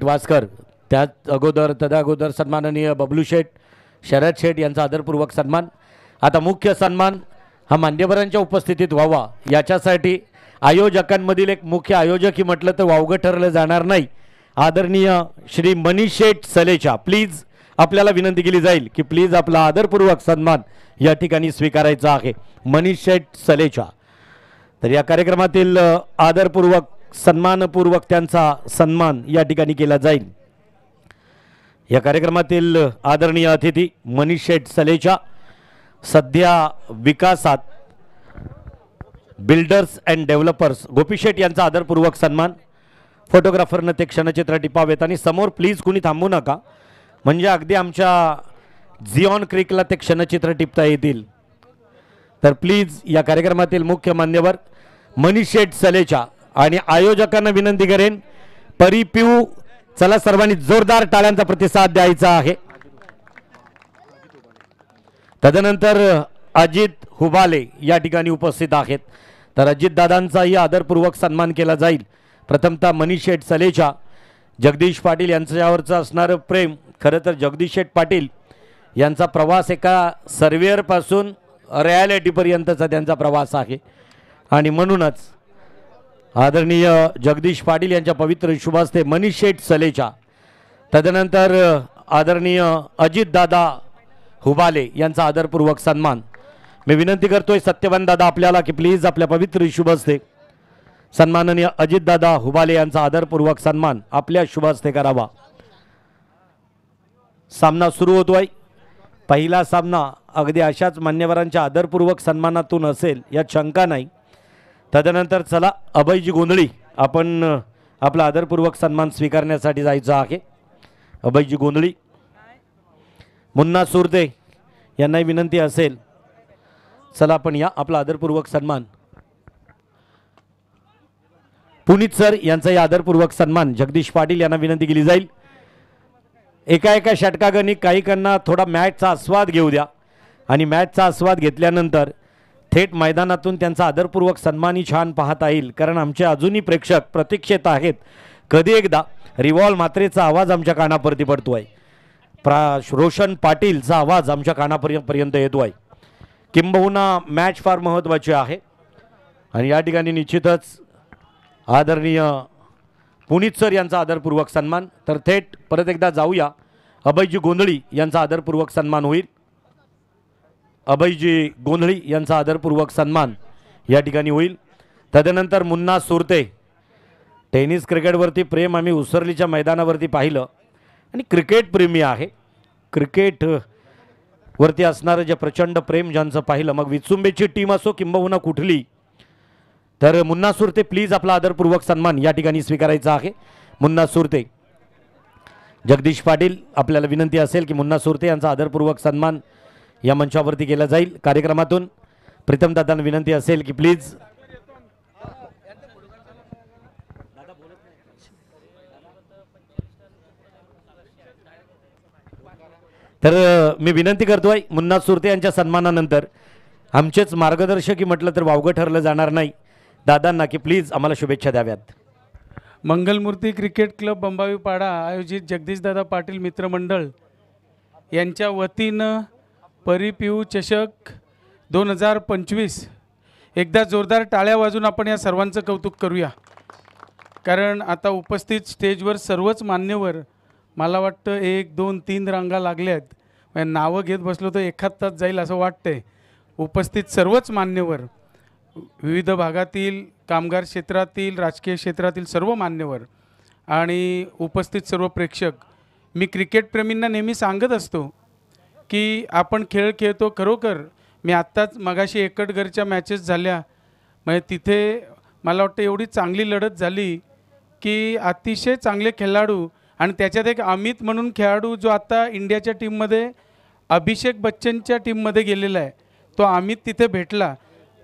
वासकर, त्याच अगोदर तदागोदर सन्माननीय बबलू शेठ, शरद शेठ यांचा आदरपूर्वक सन्मान। आता मुख्य सन्मान हा मान्यवरांच्या उपस्थितीत व्हावा याच्यासाठी आयोजकांमधील एक मुख्य आयोजक ही म्हटलं तर वावगं ठरलं जाणार नाही, आदरणीय श्री मनीष शेठ सलेचा, प्लीज आपल्याला विनंती केली जाईल की प्लीज आपला आदरपूर्वक सन्मान या ठिकाणी स्वीकारायचा आहे। मनीष शेठ सलेचा, तर या कार्यक्रमातील आदरपूर्वक सन्मानपूर्वक त्यांचा सन्मान या ठिकाणी केला जाईल। या कार्यक्रमातील आदरणीय अतिथी मनीष शेठ सलेचा, सध्या विकासात बिल्डर्स अँड डेव्हलपर्स गोपी शेठ यांचा आदरपूर्वक सन्मान। फोटोग्राफरनं ते क्षणचित्र टिपावेत आणि समोर प्लीज कुणी थांबू नका, म्हणजे अगदी आमच्या झिऑन क्रिकला ते क्षणचित्र टिपता येतील। तर प्लीज या कार्यक्रमातील मुख्य मान्यवर मनीष शेठ सलेचा आणि आयोजकांना विनंती करेन परी पिऊ, चला सर्वांनी जोरदार टाळ्यांचा प्रतिसाद द्यायचा आहे। तदनंतर अजित हुबाले या ठिकाणी उपस्थित आहेत, तर अजित दादांचाही आदरपूर्वक सन्मान केला जाईल। प्रथमतः मनीष शेठ सलेचा, जगदीश पाटील यांच्यावरचं असणारं प्रेम, खरं तर जगदीश शेठ पाटील यांचा प्रवास एका सर्वेअरपासून रिॲलिटीपर्यंतचा त्यांचा प्रवास आहे आणि म्हणूनच आदरणीय जगदीश पाटील यांच्या पवित्र शुभास्ते मनीष शेठ सलेचा, तदनंतर आदरणीय अजितदादा हुबाले यांचा आदरपूर्वक सन्मान। मी विनंती करतोय सत्यवान दादा आपल्याला की प्लीज आपल्या पवित्र शुभहस्ते सन्माननीय अजितदादा हुबाले यांचा आदरपूर्वक सन्मान आपल्या शुभहस्ते करावा। सामना सुरू होतोय, पहिला सामना अगदी अशाच मान्यवरांच्या आदरपूर्वक सन्मानातून असेल यात शंका नाही। तदनंतर चला अभयजी गोंधळी, आपण आपला आदरपूर्वक सन्मान स्वीकारण्यासाठी जायचं आहे। अभयजी गोंधळी, मुन्ना सुरते यांनाही विनंती असेल, चला आपण या आपला आदरपूर्वक सन्मान। पुनीत सर यांचाही आदरपूर्वक सन्मान जगदीश पाटील यांना विनंती केली जाईल। एका षटकागणिक काहीकांना थोडा मॅचचा आस्वाद घेऊ द्या आणि मॅचचा आस्वाद घेतल्यानंतर थेट मैदानातून त्यांचा आदरपूर्वक सन्मानही छान पाहता येईल, कारण आमचे अजूनही प्रेक्षक प्रतीक्षेत आहेत कधी एकदा रिव्हॉल्व मात्रेचा आवाज आमच्या कानापर्यंत पडतोय, रोशन पाटीलचा आवाज आमच्या कानापर्यंत येतोय। किंबहुना मॅच फार महत्त्वाची आहे आणि या ठिकाणी निश्चितच आदरणीय पुनीत सर यांचा आदरपूर्वक सन्मान। तर थेट परत एकदा जाऊया, अभयजी गोंधळी यांचा आदरपूर्वक सन्मान होईल। अभयजी गोंधळी यांचा आदरपूर्वक सन्मान या ठिकाणी होईल। तदनंतर मुन्ना सुरते, टेनिस क्रिकेटवरती प्रेम आम्ही उसरलीच्या मैदानावरती पाहिलं आणि क्रिकेट प्रेमी आहे, क्रिकेट वरती असणारं जे प्रचंड प्रेम ज्यांचं पाहिलं, मग विचुंबेची टीम असो किंबहुना कुठली, तर मुन्ना सुरते प्लीज आपला आदरपूर्वक सन्मान या ठिकाणी स्वीकारायचा आहे। मुन्ना सुरते, जगदीश पाटील आपल्याला विनंती असेल की मुन्ना सुरते यांचा आदरपूर्वक सन्मान या मंचावरती केला जाईल कार्यक्रमातून। प्रीतम दादांना विनंती असेल की प्लीज तर मी विनंती करतोय मुन्ना सुरते यांच्या सन्मानानंतर आमचेच मार्गदर्शक म्हटलं तर वावगं ठरलं जाणार नाही, दादांना की प्लीज आम्हाला शुभेच्छा द्याव्यात। मंगलमूर्ती क्रिकेट क्लब बंबावीपाडा आयोजित जगदीशदादा पाटील मित्रमंडळ यांच्या वतीनं परी पिऊ चषक 2025, एकदा जोरदार टाळ्या वाजून आपण या सर्वांचं कौतुक करूया, कारण आता उपस्थित स्टेजवर सर्वच मान्यवर, मला वाटतं 1 2 3 रांगा लागल्या आहेत, म्हणजे नावं घेत बसलो तर एखाद तास जाईल असं वाटतंय। उपस्थित सर्वच मान्यवर, विविध भागातील कामगार क्षेत्रातील, राजकीय क्षेत्रातील सर्व मान्यवर आणि उपस्थित सर्व प्रेक्षक, मी क्रिकेटप्रेमींना नेहमी सांगत असतो की आपण खेळ खेळतो खरोखर। मी आत्ताच मगाशी एकटगरच्या मॅचेस झाल्या, म्हणजे तिथे मला वाटतं एवढी चांगली लढत झाली की अतिशय चांगले खेळाडू, आणि त्याच्यात एक अमित म्हणून खेळाडू जो आता इंडियाच्या टीममध्ये अभिषेक बच्चनच्या टीममध्ये गेलेला आहे, तो अमित तिथे भेटला,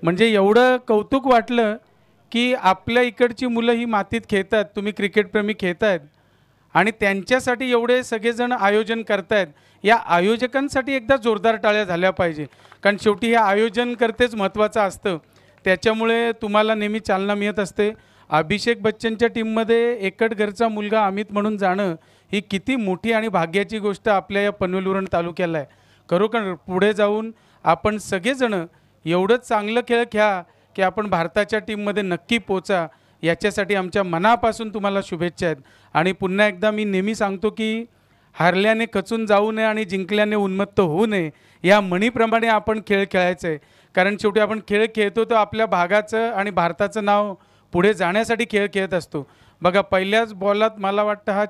म्हणजे एवढं कौतुक वाटलं की आपल्या इकडची मुलं ही मातीत खेळतात, तुम्ही क्रिकेटप्रेमी खेळतायत आणि त्यांच्यासाठी एवढे सगळेजण आयोजन करतायत। या आयोजकांसाठी एकदा जोरदार टाळ्या झाल्या पाहिजे, कारण शेवटी हे आयोजन करतेच महत्त्वाचं असतं, त्याच्यामुळे तुम्हाला नेहमी चालना मिळत असते। अभिषेक बच्चनच्या टीममध्ये एकट घरचा मुलगा अमित म्हणून जाणं ही किती मोठी आणि भाग्याची गोष्ट आपल्या या पनवेल उरण तालुक्याला आहे. खरोखर पुढे जाऊन आपण सगळेजणं एवढंच चांगलं खेळ खेळा की आपण भारताच्या टीममध्ये नक्की पोचा, याच्यासाठी आमच्या मनापासून तुम्हाला शुभेच्छा आहेत. आणि पुन्हा एकदा मी नेहमी सांगतो की हारल्याने खचून जाऊ नये आणि जिंकल्याने उन्मत्त होऊ नये, या म्हणीप्रमाणे आपण खेळ खेळायचं आहे. कारण शेवटी आपण खेळ खेळतो तो आपल्या भागाचं आणि भारताचं नाव पुढे जाण्यासाठी खेळ खेळत असतो. बघा, पहिल्याच बॉलात मला वाटतं हा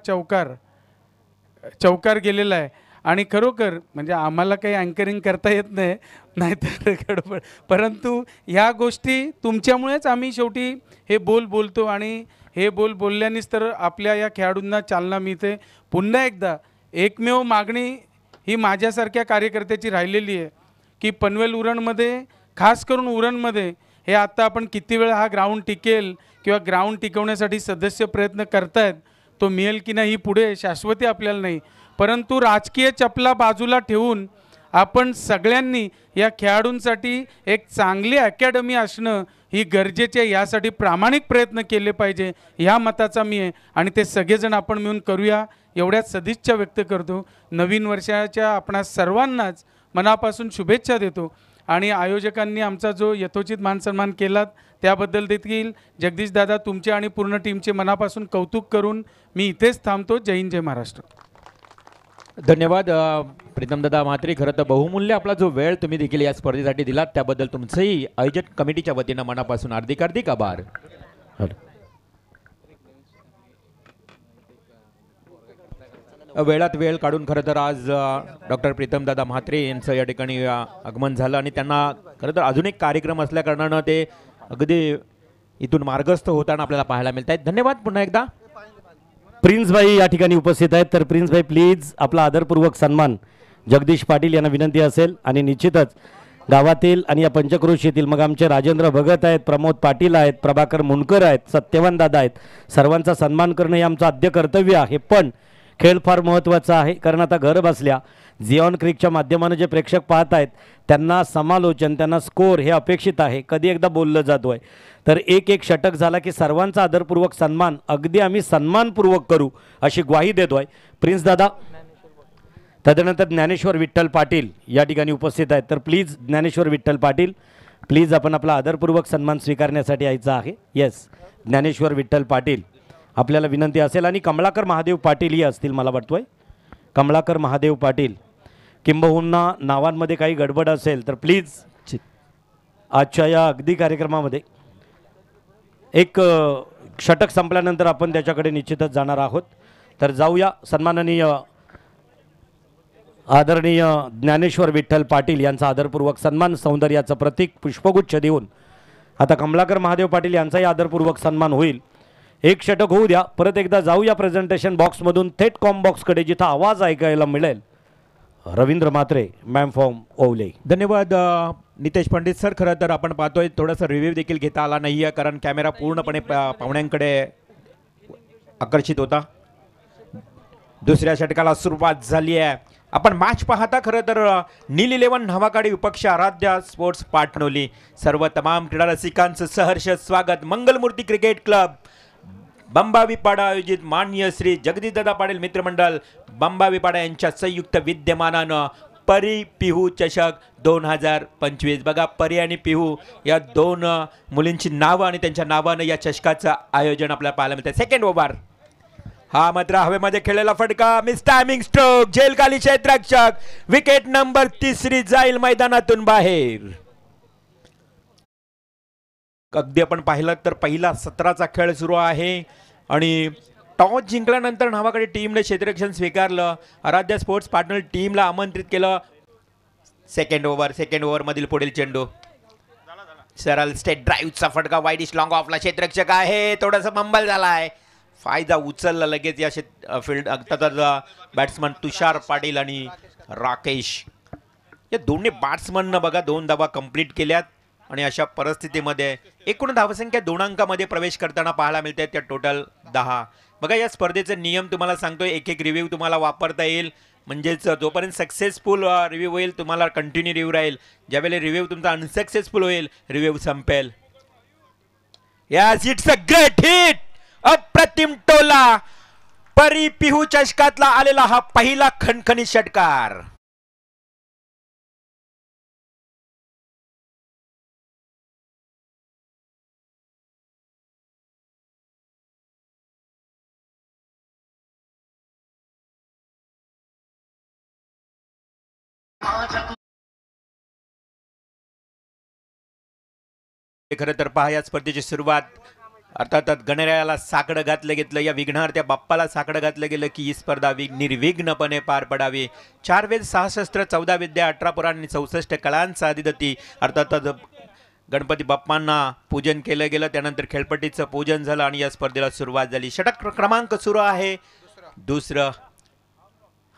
चौकार गेलेला आहे. आणि खरोखर म्हणजे आम्हाला काही अँकरिंग करता येत नाही, नाहीतर गडबड, परंतु ह्या गोष्टी तुमच्यामुळेच आम्ही शेवटी हे बोलतो आणि हे बोलल्यानेच तर आपल्या या खेळाडूंना चालना मिळते. पुन्हा एकदा एकमेव मागणी ही माझ्यासारख्या कार्यकर्त्याची राहिलेली आहे की पनवेल उरणमध्ये, खास करून उरणमध्ये, हे आता आपण किती वेळ हा ग्राउंड टिकेल किंवा ग्राउंड टिकवण्यासाठी सदस्य प्रयत्न करतायत, तो मिळेल की नाही ही पुढे शाश्वती आपल्याला नाही. परंतु राजकीय चपला बाजूला ठेवून आपण सगळ्यांनी या खेळाडूंसाठी एक चांगली अकॅडमी असणं ही गरजेचे, यासाठी प्रामाणिक प्रयत्न केले पाहिजे, ह्या मताचा मी आहे. आणि ते सगळेजण आपण मिळून करूया एवढ्याच सदिच्छा व्यक्त करतो. नवीन वर्षाच्या आपणा सर्वांनाच मनापासून शुभेच्छा देतो. आणि आयोजकांनी आमचा जो यथोचित मानसन्मान केलात त्याबद्दल देखील जगदीश दादा तुमचे आणि पूर्ण टीमचे मनापासून कौतुक करून मी इथेच थांबतो. जय हिंद, जय महाराष्ट्र. धन्यवाद प्रीतमदादा म्हात्रे. खरं तर बहुमूल्य आपला जो वेळ तुम्ही देखील या स्पर्धेसाठी दिलात त्याबद्दल तुमचंही आयोजक कमिटीच्या वतीनं मनापासून हार्दिक आभार. वेळात वेळ काढून खरं तर आज डॉक्टर प्रीतमदादा म्हात्रे यांचं या ठिकाणी आगमन झालं आणि त्यांना खरं तर अजून एक कार्यक्रम असल्याकारणानं ते अगदी इथून मार्गस्थ होताना आपल्याला पाहायला मिळत आहेत. धन्यवाद पुन्हा एकदा. प्रिन्सभाई या ठिकाणी उपस्थित आहेत, तर प्रिन्सभाई प्लीज आपला आदरपूर्वक सन्मान जगदीश पाटील यांना विनंती असेल. आणि निश्चितच गावातील आणि या पंचक्रोशीतील मग आमचे राजेंद्र भगत आहेत, प्रमोद पाटील आहेत, प्रभाकर मुंडकर आहेत, सत्यवान दादा आहेत, सर्वांचा सन्मान करणं हे आमचं आद्य कर्तव्य आहे. पण खेळ फार महत्त्वाचा आहे, कारण आता घर बसल्या झिऑन क्रिकच्या माध्यमानं जे प्रेक्षक पाहत आहेत त्यांना समालोचन, त्यांना स्कोर हे अपेक्षित आहे. कधी एकदा बोललं जातो आहे, तर एक षटक झाला की सर्वांचा आदरपूर्वक सन्मान अगदी आम्ही सन्मानपूर्वक करू अशी ग्वाही देतो आहे. प्रिन्स दादा, तदनंतर ज्ञानेश्वर विठ्ठल पाटील या ठिकाणी उपस्थित आहेत, तर प्लीज ज्ञानेश्वर विठ्ठल पाटील, प्लीज आपण आपला आदरपूर्वक सन्मान स्वीकारण्यासाठी यायचा आहे. येस, ज्ञानेश्वर विठ्ठल पाटील आपल्याला विनंती असेल. आणि कमलाकर महादेव पाटील ही असतील मला वाटतोय, कमलाकर महादेव पाटील. किंबहुना नावांमध्ये काही गडबड असेल तर प्लीज आजच्या या अगदी कार्यक्रमामध्ये एक षटक संपल्यानंतर आपण त्याच्याकडे निश्चितच जाणार आहोत. तर जाऊया. सन्माननीय आदरणीय ज्ञानेश्वर विठ्ठल पाटील यांचा आदरपूर्वक सन्मान, सौंदर्याचं प्रतीक पुष्पगुच्छ देऊन आता कमलाकर महादेव पाटील यांचाही आदरपूर्वक सन्मान होईल. एक षटक होऊ द्या. परत एकदा जाऊया प्रेझेंटेशन बॉक्समधून थेट कॉम बॉक्सकडे, जिथं आवाज ऐकायला मिळेल. Ravindra Mhatre, ma'am from ओवले. धन्यवाद नितेश पंडित सर. खरं तर आपण पाहतोय थोडासा रिव्ह्यू देखील घेता आला नाही आहे, कारण कॅमेरा पूर्णपणे पाहुण्यांकडे आकर्षित होता. दुसऱ्या षटकाला सुरुवात झाली आहे. आपण मॅच पाहता. खरं तर नील 11 नवाकाडी विपक्ष आराध्या स्पोर्ट्स पाटणोली. सर्व तमाम क्रीडा रसिकांचं सहर्ष स्वागत. मंगलमूर्ती क्रिकेट क्लब बंबावीपाडा आयोजित माननीय श्री जगदीशदादा पाटील मित्रमंडळ बंबावीपाडा यांच्या संयुक्त विद्यमानानं परी पिहू चषक 2025. बघा, परी आणि पिहू या दोन मुलींची नावं आणि त्यांच्या नावानं या चषकाचं आयोजन आपल्याला पाहायला मिळतं. सेकंड ओव्हर, हा मात्र हवेमध्ये खेळलेला फटका, मिस टायमिंग स्ट्रोक, झेलखाली क्षेत्ररक्षक, विकेट नंबर 3 जाईल मैदानातून बाहेर. अगदी आपण पाहिलं तर पहिला 17चा खेळ सुरू आहे आणि टॉस जिंकल्यानंतर नावाकडे टीमने क्षेत्ररक्षण स्वीकारलं. आराध्या स्पोर्ट्स पार्टनर टीमला आमंत्रित केलं. सेकंड ओव्हर मधील पुढील चेंडू, सरळ स्टेट ड्राईव्हचा फटका, वाईडिश लॉंग ऑफला क्षेत्ररक्षक आहे, थोडासा बंबल झालाय, फायदा उचलला लगेच या फील्ड बॅट्समन तुषार पाटील आणि राकेश या दोन्ही बॅट्समननं बघा 2 धावा कंप्लीट केल्यात. आणि अशा परिस्थितीमध्ये एकूण धावसंख्या 2 अंकामध्ये प्रवेश करताना पाहायला मिळते, त्या टोटल 10. बघा, या स्पर्धेचे नियम तुम्हाला सांगतोय, एक रिव्ह्यू तुम्हाला वापरता येईल. म्हणजेच जोपर्यंत सक्सेसफुल रिव्ह्यू होईल तुम्हाला कंटिन्यू रिव्ह्यू राहील. ज्यावेळेला रिव्ह्यू तुमचा अनसक्सेसफुल होईल रिव्ह्यू संपेल. Yes it's a great hit. अप्रतिम टोला. परी पिहू चषकातला आलेला हा पहिला खणखणीत षटकार. खरं तर पहा या स्पर्धेची सुरुवात अर्थातच गणरायाला साकडं घातलं घेतलं. या विघ्नार्थ्या बाप्पाला साकडं घातलं गेलं की ही स्पर्धा निर्विघ्नपणे पार पडावी. 4 वेद 6 शस्त्र 14 विद्या 18 पुराण आणि 64 कलांचा अधिदती अर्थातच गणपती बाप्पांना पूजन केलं गेलं. त्यानंतर खेळपट्टीचं पूजन झालं आणि या स्पर्धेला सुरुवात झाली. षटक क्रमांक सुरू आहे दुसरं.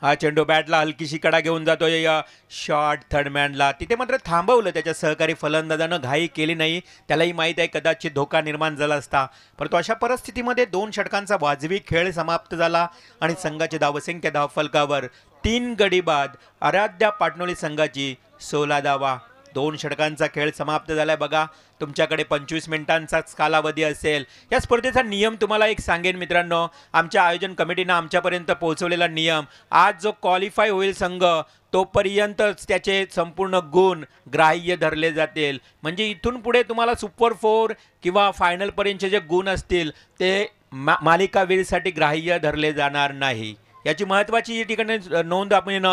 हा चेंडू बॅटला हलकीशी कडा घेऊन जातोय या शॉर्ट थर्डमॅनला. तिथे मात्र थांबवलं त्याच्या सहकारी फलंदाजानं. घाई केली नाही. त्यालाही माहीत आहे कदाचित धोका निर्माण झाला असता. परंतु अशा परिस्थितीमध्ये 2 षटकांचा वाजवी खेळ समाप्त झाला आणि संघाची धावसंख्या धावफलकावर 3 गडी बाद. आराध्या पाटणोली संघाची 16 धावा. 2 षटकांचा खेळ समाप्त झालाय. बघा तुमच्याकडे 25 मिनिटांचाच कालावधी असेल. या स्पर्धेचा नियम तुम्हाला एक सांगेन मित्रांनो. आमच्या आयोजन कमिटीनं आमच्यापर्यंत पोहोचवलेला नियम, आज जो क्वालिफाय होईल संघ तोपर्यंतच त्याचे संपूर्ण गुण ग्राह्य धरले जातील. म्हणजे इथून पुढे तुम्हाला सुपर 4 किंवा फायनलपर्यंतचे जे गुण असतील ते मालिकावीरसाठी ग्राह्य धरले जाणार नाही. याची महत्त्वाची या ठिकाणी नोंद आपण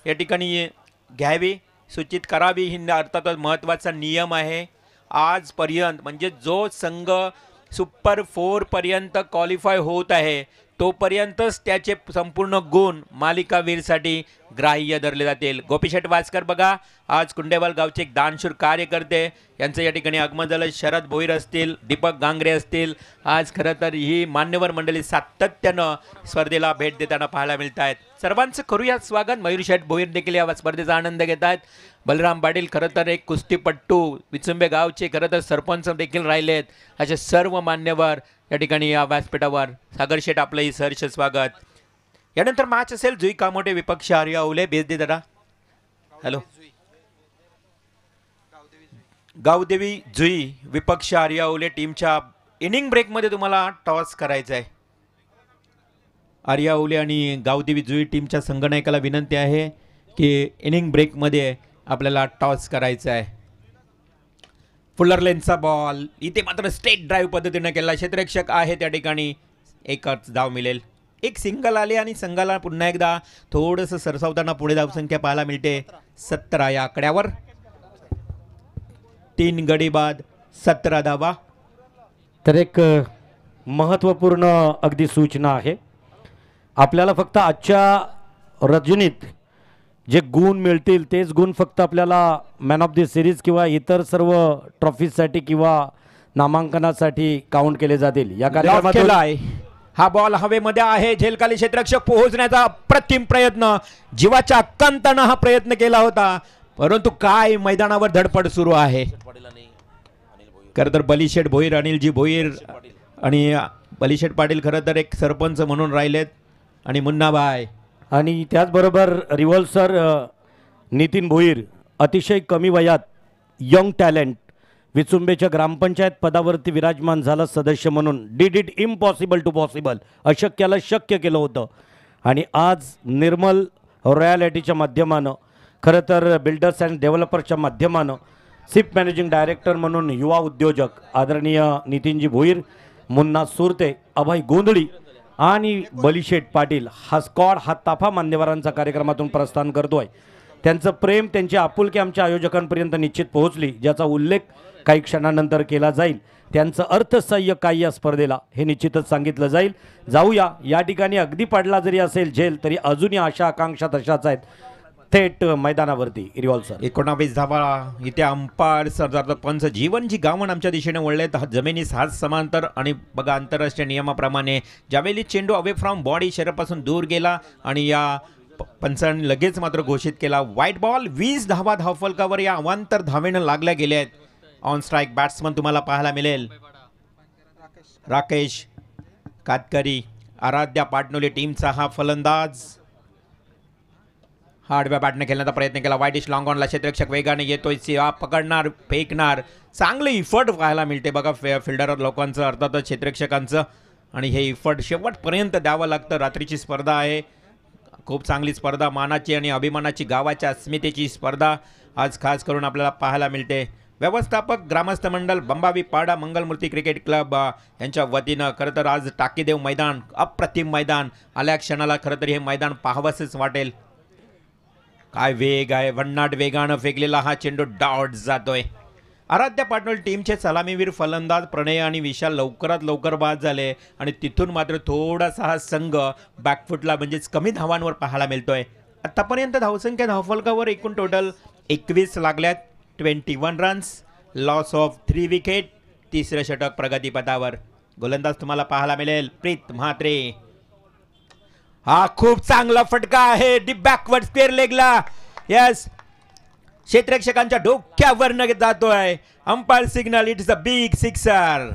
या ठिकाणी घ्यावी, सूचित करावी. ही अर्थातच महत्त्वाचा नियम आहे. आजपर्यंत म्हणजे जो संघ सुपर 4 पर्यंत क्वालिफाय होत आहे तोपर्यंतच त्याचे संपूर्ण गुण मालिकावीरसाठी ग्राह्य धरले जातील. गोपीशेठ वासकर बघा आज कुंडेवाल गावचे एक दानशूर कार्यकर्ते, यांचं या ठिकाणी आगमन झालं. शरद भोईर असतील, दीपक गांगरे असतील. आज खरं तर ही मान्यवर मंडळी सातत्यानं स्पर्धेला भेट देताना पाहायला मिळत आहेत. सर्वांचं करूया स्वागत. मयूर शेठ भोईर देखील या स्पर्धेचा आनंद घेत आहेत. बलराम पाटील खरं तर एक कुस्तीपट्टू, विचुंबे गावचे खरं तर सरपंच देखील राहिलेत. असे सर्व मान्यवर या ठिकाणी या व्यासपीठावर. सागर शेठ आपलंही सहर्ष स्वागत. यानंतर मॅच असेल जुई कामोटे विपक्ष आर्या ओले. बेस दे दादा. हॅलो. गावदेवी जुई विपक्ष आर्या ओले टीमच्या इनिंग ब्रेकमध्ये तुम्हाला टॉस करायचा आहे. आर्या ओले आणि गावदेवी जुई टीमच्या संगणकाला विनंती आहे की इनिंग ब्रेकमध्ये आपल्याला टॉस करायचा आहे. फुलर लेनचा बॉल इथे मात्र स्ट्रेट ड्राईव्ह पद्धतीने केला. क्षेत्ररक्षक आहे त्या ठिकाणी. एकच धाव मिळेल. एक सिंगल आले आणि संघाला पुन्हा एकदा थोडंसं सरसावताना पुढे धावसंख्या पाहायला मिळते. 17 या आकड्यावर 3 गडी बाद 17 धावा. तर एक महत्त्वपूर्ण अगदी सूचना आहे. आपल्याला फक्त आजच्या रजनीत जे गुण मिळतील तेच गुण फक्त आपल्याला मॅन ऑफ द सिरीज किंवा इतर सर्व ट्रॉफीजसाठी किंवा नामांकनासाठी काउंट केले जातील. या कार्यक्रमात हा बॉल हवेमध्ये आहे. झेलखाली क्षेत्ररक्षक पोहोचण्याचा अप्रतिम प्रयत्न, जीवाच्या अक्कांतानं हा प्रयत्न केला होता, परंतु काय मैदानावर धडपड सुरू आहे. खरं तर बलीशेठ भोईर, अनिलजी भोईर आणि बलीशेठ पाटील खरं तर एक सरपंच म्हणून राहिलेत आणि मुन्नाबाई आणि त्याचबरोबर रिव्हॉल्सर नितीन भोईर अतिशय कमी वयात यंग टॅलेंट विचुंबेच्या ग्रामपंचायत पदावरती विराजमान झाला सदस्य म्हणून. Did it impossible to possible, अशक्याला शक्य केलं होतं. आणि आज निर्मल रॉयलिटीच्या माध्यमानं खरं तर बिल्डर्स अँड डेव्हलपर्सच्या माध्यमानं चीफ मॅनेजिंग डायरेक्टर म्हणून युवा उद्योजक आदरणीय नितीनजी भोईर, मुन्ना सुरते, अभय गोंधळी आणि बलीशेठ पाटील हा स्क्वॉड, हा ताफा मान्यवरांचा कार्यक्रमातून प्रस्थान करतोय. त्यांचं प्रेम, त्यांची आपुलकी आमच्या आयोजकांपर्यंत निश्चित पोहोचली, ज्याचा उल्लेख काही क्षणानंतर केला जाईल. त्यांचं अर्थसहाय्य काय या स्पर्धेला हे निश्चितच सांगितलं जाईल. जाऊया. या ठिकाणी अगदी पडला जरी असेल झेल तरी अजूनही आशा आकांक्षा तशाच आहेत. थेट मैदानावरती रिव्हॉल्सर 19 धावा. इथे अंपायर सरदार पंच जीवनजी गावण आमच्या दिशेने वळलेत. जमिनीस हात समांतर आणि बघा आंतरराष्ट्रीय नियमाप्रमाणे ज्यावेळी चेंडू अवे फ्रॉम बॉडी शरीरापासून दूर गेला आणि या पंचांनी लगेच मात्र घोषित केला वाईट बॉल. 20 धावा धावफलकावर या अवांतर धावेनं लागल्या गेल्या आहेत. ऑन स्ट्राईक बॅट्समन तुम्हाला पाहायला मिळेल राकेश कातकरी. आराध्या पाटणोली टीमचा हा फलंदाज. आडव्या बॅटने खेळण्याचा प्रयत्न केला. वाईडिश लॉंग ऑनला क्षेत्ररक्षक वेगाने येतोय. सिवा पकडणार, फेकणार. चांगले इफर्ट पाहायला मिळते बघा फिल्डर लोकांचं, अर्थातच क्षेत्ररक्षकांचं. आणि हे इफर्ट शेवटपर्यंत द्यावं लागतं. रात्रीची स्पर्धा आहे, खूप चांगली स्पर्धा, मानाची आणि अभिमानाची, गावाच्या अस्मितेची स्पर्धा आज खास करून आपल्याला पाहायला मिळते. व्यवस्थापक ग्रामस्थ मंडळ बंबावी पाडा मंगलमूर्ती क्रिकेट क्लब यांच्या वतीनं खरं तर आज टाकीदेव मैदान, अप्रतिम मैदान, आल्या क्षणाला खरं तर हे मैदान पाहावंसच वाटेल. काय वेग आहे, भन्नाट वेगानं फेकलेला हा चेंडू डॉट जातोय. आराध्या पाटोल टीमचे सलामीवीर फलंदाज प्रणय आणि विशाल लवकरात लवकर बाद झाले आणि तिथून मात्र थोडासा हा संघ बॅकफुटला म्हणजेच कमी धावांवर पाहायला मिळतोय. आतापर्यंत धावसंख्या धावफलकावर एकूण टोटल 21 लागल्यात. 21 रन्स, लॉस ऑफ 3 विकेट. तिसरं षटक प्रगतीपथावर. गोलंदाज तुम्हाला पाहायला मिळेल प्रीत म्हात्रे. हा खूप चांगला फटका आहे डी बॅकवर्ड स्क्वेअर लेगला. यस, क्षेत्ररक्षकांच्या डोक्यावर जातोय. Umpire signal, it's a big sixer.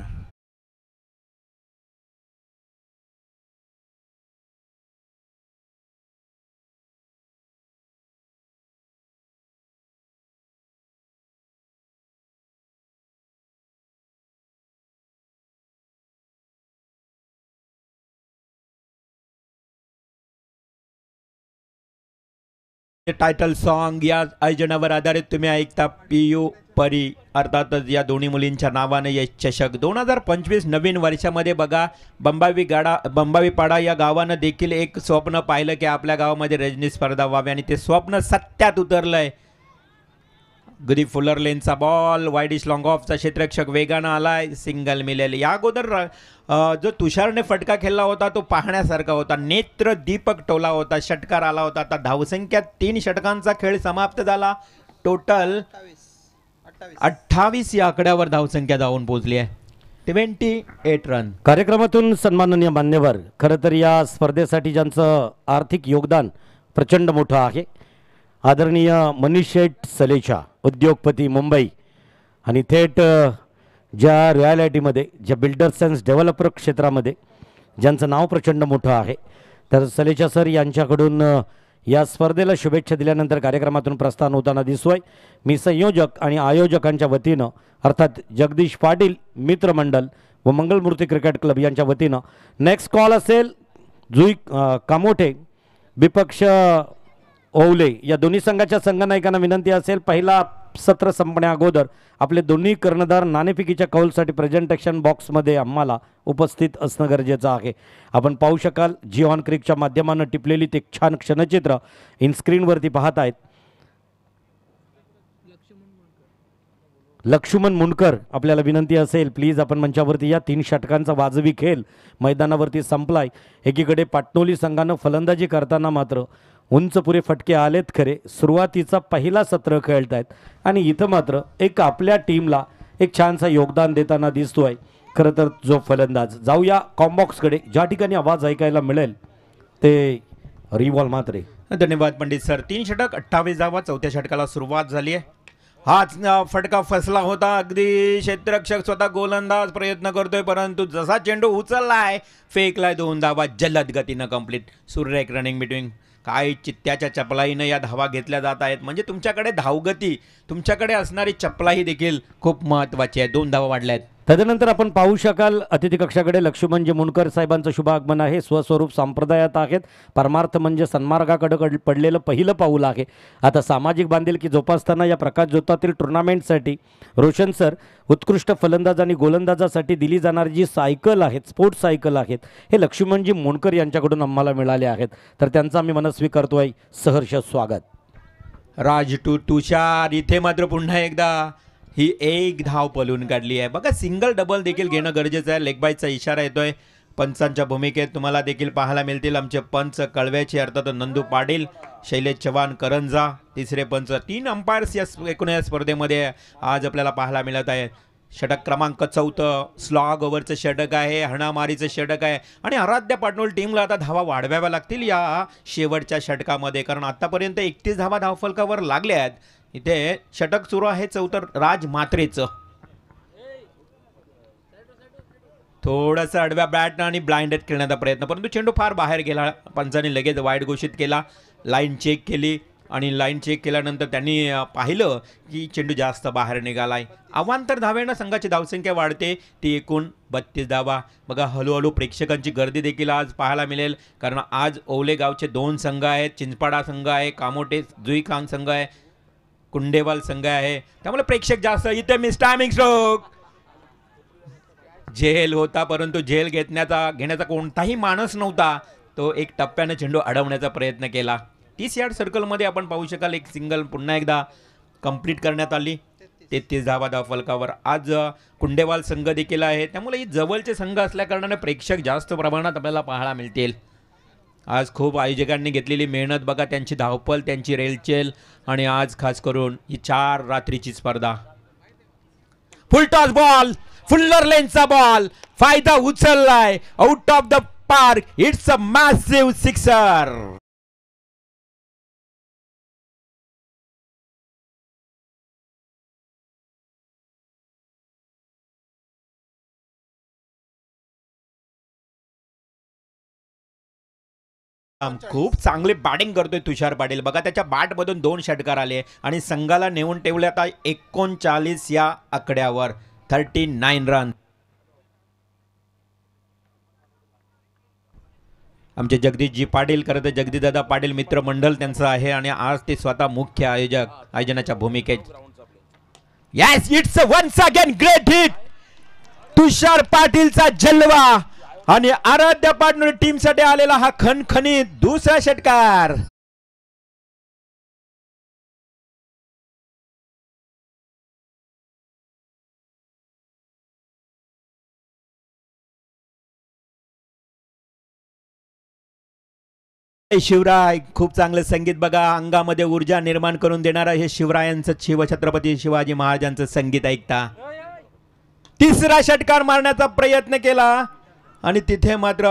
Title song या आयोजनावर आधारित तुम्ही ऐकता PU परी, अर्थातच या दोन्ही मुलींच्या नावाने यश चषक 2025 नवीन वर्षामध्ये बघा बंबावी पाडा या गावानं देखील एक स्वप्न पाहिलं की आपल्या गावामध्ये रजनी स्पर्धा व्हावी आणि ते स्वप्न सत्यात उतरलंय. गुदी फुलर लेनचा बॉल, वाईडिश लॉंग ऑफचा क्षेत्ररक्षक वेगानं आलाय, सिंगल मिळेल. या अगोदर जो तुषारने फटका खेळला होता तो पाहण्यासारखा होता, नेत्र दीपक टोला होता, षटकार आला होता. आता धावसंख्या 3 षटकांचा खेळ समाप्त झाला. टोटल 28 या आकड्यावर धावसंख्या जाऊन पोहोचली आहे. 28 रन. कार्यक्रमातून सन्माननीय मान्यवर, खरं तर या स्पर्धेसाठी ज्यांचं आर्थिक योगदान प्रचंड मोठं आहे, आदरणीय मनीष शेठ सलेचा, उद्योगपती मुंबई, आणि थेट ज्या रियालिटीमध्ये, ज्या बिल्डर्स अँड डेव्हलपर क्षेत्रामध्ये ज्यांचं नाव प्रचंड मोठं आहे, तर सलेचा सर यांच्याकडून या स्पर्धेला शुभेच्छा दिल्यानंतर कार्यक्रमातून प्रस्थान होताना दिसतोय. मी संयोजक आणि आयोजकांच्या वतीनं, अर्थात जगदीश पाटील मित्रमंडळ व मंगलमूर्ती क्रिकेट क्लब यांच्या वतीनं नेक्स्ट कॉल असेल जुई कामोठे विपक्ष ओवले या दोन्ही संघाच्या संघनायकांना विनंती असेल, पहिला सत्र संपण्या अगोदर आपले दोन्ही कर्णधार नाणेफेकीच्या कौलसाठी प्रेझेंटेशन बॉक्समध्ये आम्हाला उपस्थित असणं गरजेचं आहे. आपण पाहू शकाल जी ऑन क्रिकच्या माध्यमानं टिपलेली ते छान क्षणचित्र इनस्क्रीनवरती पाहत आहेत. लक्ष्मण मुंडकर, आपल्याला विनंती असेल प्लीज आपण मंचावरती या. 3 षटकांचा वाजवी खेळ मैदानावरती संपलाय. एकीकडे पाटणोली संघानं फलंदाजी करताना मात्र उंच पुरे फटके आलेत खरे, सुरुवातीचा पहिला सत्र खेळतायत आणि इथं मात्र एक आपल्या टीमला एक छानसा योगदान देताना दिसतोय खरं तर जो फलंदाज. जाऊया कॉम्बॉक्सकडे, ज्या ठिकाणी आवाज ऐकायला मिळेल ते रिवॉल मात्रे. धन्यवाद पंडित सर. 3 षटक 28 धावा. 4थ्या षटकाला सुरुवात झाली आहे. हाच फटका फसला होता अगदी. क्षेत्ररक्षक स्वतः गोलंदाज प्रयत्न करतोय, परंतु जसा चेंडू उचललाय, फेकलाय, 2 धावा जलद गतीनं कंप्लीट. सुरेख रनिंग बिटवीन. काय चित्त्याच्या चपलाईनं या धावा घेतल्या जात आहेत. म्हणजे तुमच्याकडे धावगती, तुमच्याकडे असणारी चपलाही देखील खूप महत्त्वाची आहे. 2 धावा वाढल्या आहेत. तदनंतर आपण पाहू शकाल अतिथी कक्षाकडे लक्ष्मणजी मुंडकर साहेबांचं शुभ आगमन आहे. स्वस्वरूप संप्रदायात आहेत. परमार्थ म्हणजे सन्मार्गाकडे पडलेलं पहिलं पाऊल आहे. आता सामाजिक बांधिलकी जोपासताना या प्रकाश ज्योतातील टुर्नामेंटसाठी रोशन सर उत्कृष्ट फलंदाज आणि गोलंदाजासाठी दिली जाणारी जी सायकल आहेत, स्पोर्ट्स सायकल आहेत, हे लक्ष्मणजी मुंडकर यांच्याकडून आम्हाला मिळाले आहेत. तर त्यांचा आम्ही मनस्वी करतोय सहर्ष स्वागत. राज टू तुषार, इथे मात्र पुन्हा एकदा ही 1 धाव पलून काढली आहे. बघा सिंगल डबल देखील घेणं गरजेचं आहे. लेग बायचा इशारा येतोय. पंचांच्या भूमिकेत तुम्हाला देखील पाहायला मिळतील आमचे पंच कळव्याचे, अर्थात नंदू पाटील, शैलेश चव्हाण करंजा, तिसरे पंच. 3 अंपायर्स या एकूण या स्पर्धेमध्ये आज आपल्याला पाहायला मिळत आहे. षटक क्रमांक 4 स्लॉग ओव्हरचं षटक आहे, हणामारीचं षटक आहे आणि आराध्या पाटणोल टीमला आता धावा वाढवाव्या लागतील या शेवटच्या षटकामध्ये, कारण आतापर्यंत 31 धावा धावफलकावर लागल्या आहेत. इथे षटक सुरू आहे 4 राज म्हात्रेचं. थोडंसं आडव्या बॅट आणि ब्लाइंडेड खेळण्याचा प्रयत्न, परंतु चेंडू फार बाहेर गेला. पंचांनी लगेच वाईड घोषित केला. लाईन चेक केली. आणि लाईन चेक केल्यानंतर त्यांनी पाहिलं की चेंडू जास्त बाहेर निघालाय. अवांतर धावेनं संघाची धावसंख्या वाढते, ती एकूण 32 धावा. बघा हळूहळू प्रेक्षकांची गर्दी देखील आज पाहायला मिळेल, कारण आज ओवले गावचे 2 संघ आहेत. चिंचपाडा संघ आहे, कामोठे जुई खान संघ आहे, कुंडेवाल संघ आहे. त्यामुळे प्रेक्षक जास्त. इथे मिस टायमिंग स्ट्रोक. झेल होता, परंतु झेल घेण्याचा कोणताही माणूस नव्हता. तो एक टप्प्याने चेंडू अडवण्याचा प्रयत्न केला. 30 यार्ड सर्कलमध्ये आपण पाहू शकाल एक सिंगल पुन्हा एकदा कंप्लीट करण्यात आली. 33 धावा धावफलकावर. आज कुंडेवाल संघ देखील आहे, त्यामुळे ही जवळचे संघ असल्या कारणाने प्रेक्षक जास्त प्रमाणात आपल्याला पाहायला मिळतील. आज खूप आयोजकांनी घेतलेली मेहनत बघा, त्यांची धावपल, त्यांची रेलचेल, आणि आज खास करून ही 4 रात्रीची स्पर्धा. फुल टॉस बॉल, फुल्लर लेनचा बॉल, फायदा उचललाय, out of the park. It's a massive sixer. खूप चांगले बॅटिंग करतोय तुषार पाटील. बघा त्याच्या बॅटमधून 2 षटकार आले आणि संघाला नेऊन ठेवले आता 39 या आकड्यावर. 39 रन. आमचे जगदीशजी पाटील, खरं तर जगदीशदादा पाटील मित्र मंडळ त्यांचं आहे आणि आज ते स्वतः मुख्य आयोजनाच्या भूमिकेत. Yes, it's once again great hit. Tushar पाटीलचा जलवा आणि आराध्य पार्टनर टीम साठी आलेला हा खणखणीत दुसरा षटकार. शिवराय, खूप चांगलं संगीत बघा, अंगामध्ये ऊर्जा निर्माण करून देणारा हे शिवरायांचं, शिवछत्रपती शिवाजी महाराजांचं संगीत ऐकता. तिसरा षटकार मारण्याचा प्रयत्न केला आणि तिथे मात्र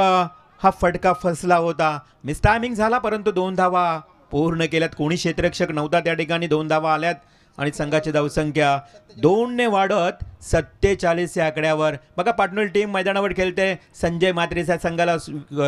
हा फटका फसला होता. मिस टायमिंग झाला, परंतु 2 धावा पूर्ण केल्यात. कोणी क्षेत्ररक्षक नव्हता त्या ठिकाणी. 2 धावा आल्यात आणि संघाची धावसंख्या 2 ने वाढत 47 या आकड्यावर. बघा पार्टनर टीम मैदानावर खेळते. संजय म्हात्रेच्या संघाला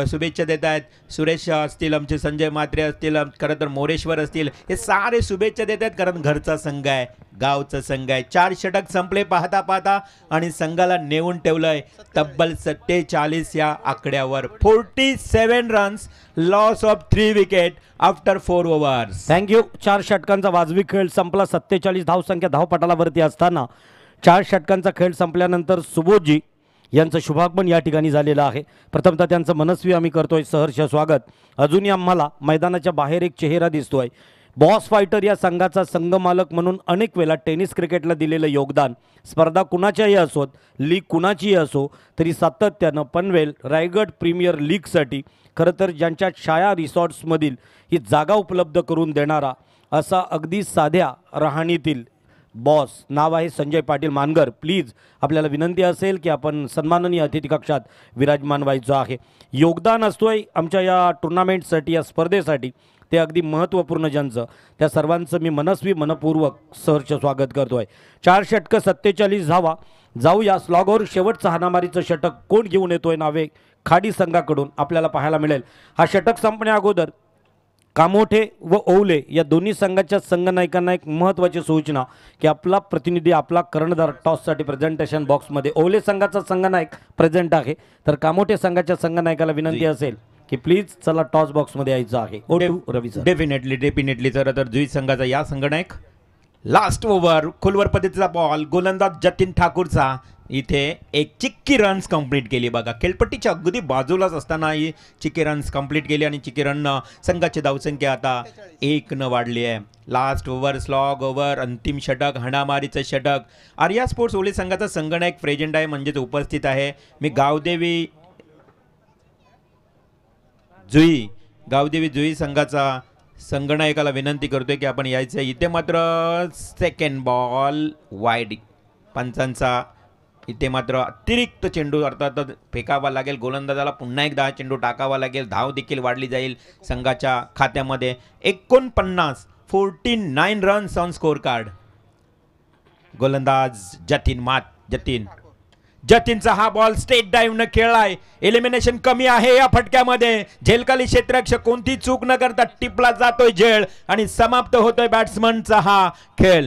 शुभेच्छा देत आहेत. सुरेश असतील, आमचे संजय म्हात्रे असतील, खरं तर मोरेश्वर असतील, हे सारे शुभेच्छा देत आहेत, कारण घरचा संघ आहे, गावचा संघ आहे. 4 षटक संपले पाहता पाहता आणि संघाला नेऊन ठेवलंय तब्बल 47 या आकड्यावर. 47 runs, loss of 3 wicket after 4 overs. Thank you. 4 षटकांचा वाजवी खेळ संपला. 47 धावसंख्या धावपटालावरती असताना 4 षटकांचा खेळ संपल्यानंतर सुबोधजी यांचं शुभागमन या ठिकाणी झालेलं आहे. प्रथमतः त्यांचं मनस्वी आम्ही करतोय सहर्ष स्वागत. अजूनही आम्हाला मैदानाच्या बाहेर एक चेहरा दिसतोय. बॉस फायटर या संघाचा संघमालक म्हणून अनेक वेळा टेनिस क्रिकेटला दिलेलं योगदान, स्पर्धा कुणाच्याही असोत, लीग कुणाचीही असो, तरी सातत्यानं पनवेल रायगड प्रीमियर लीगसाठी खरं तर ज्यांच्या छाया रिसॉर्ट्समधील ही जागा उपलब्ध करून देणारा असा अगदी साध्या राहणीतील बॉस नाव आहे संजय पाटील मानगर. प्लीज आपल्याला विनंती असेल की आपण सन्माननीय अतिथी कक्षात विराजमान व्हायचं आहे. योगदान असतोय आमच्या या टुर्नामेंटसाठी, या स्पर्धेसाठी, ते अगदी महत्त्वपूर्ण ज्यांचं, त्या सर्वांचं मी मनस्वी मनपूर्वक सहर्ष स्वागत करतो आहे. 4 षटकं 47 धावा. जाऊया स्लॉगवर. शेवटचं हाणामारीचं षटक कोण घेऊन येतोय नावे खाडी संघाकडून आपल्याला पाहायला मिळेल. हा षटक संपण्या अगोदर कामोठे व ओवले या दोन्ही संघाच्या संघनायकांना एक महत्त्वाची सूचना की आपला प्रतिनिधी, आपला कर्णधार टॉससाठी प्रेझेंटेशन बॉक्समध्ये ओवले संघाचा संघनायक प्रेझेंट आहे, तर कामोठे संघाच्या संघनायकाला विनंती असेल की प्लीज चला टॉस बॉक्समध्ये यायचं आहे. रवी सर. डेफिनेटली तर जुई संघाचा या संघनायक. लास्ट ओव्हर, खोलवर पद्धतीचा बॉल, गोलंदाज जतीन ठाकूरचा. इथे एक चिक्की रन्स कंप्लीट केली. बघा खेळपट्टीच्या अगदी बाजूलाच असताना ही चिक्की रन्स कंप्लीट केली आणि चिक्की रन संघाची धावसंख्या आता 1 न वाढली आहे. लास्ट ओव्हर, स्लॉग ओव्हर, अंतिम षटक, हाणामारीचं षटक. आर्या स्पोर्ट्स ओवले संघाचा संघनायक प्रेझेंट आहे, म्हणजेच उपस्थित आहे. मी गावदेवी जुई संघाचा संघनायकाला विनंती करतोय की आपण यायचं. इथे मात्र सेकंड बॉल वाईड. पंचांचा इथे मात्र अतिरिक्त चेंडू अर्थात फेकावा लागेल. गोलंदाजाला पुन्हा एकदा चेंडू टाकावा लागेल. धाव देखील वाढली जाईल संघाच्या खात्यामध्ये. 49 रन्स ऑन स्कोर कार्ड. गोलंदाज जतीन जतीनचा हा बॉल स्टेट ड्राईव्ह न खेळलाय. एलिमिनेशन कमी आहे या फटक्यामध्ये. झेलखाली क्षेत्ररक्षक कोणती चूक न करता टिपला जातोय झेल आणि समाप्त होतोय बॅट्समनचा हा खेळ.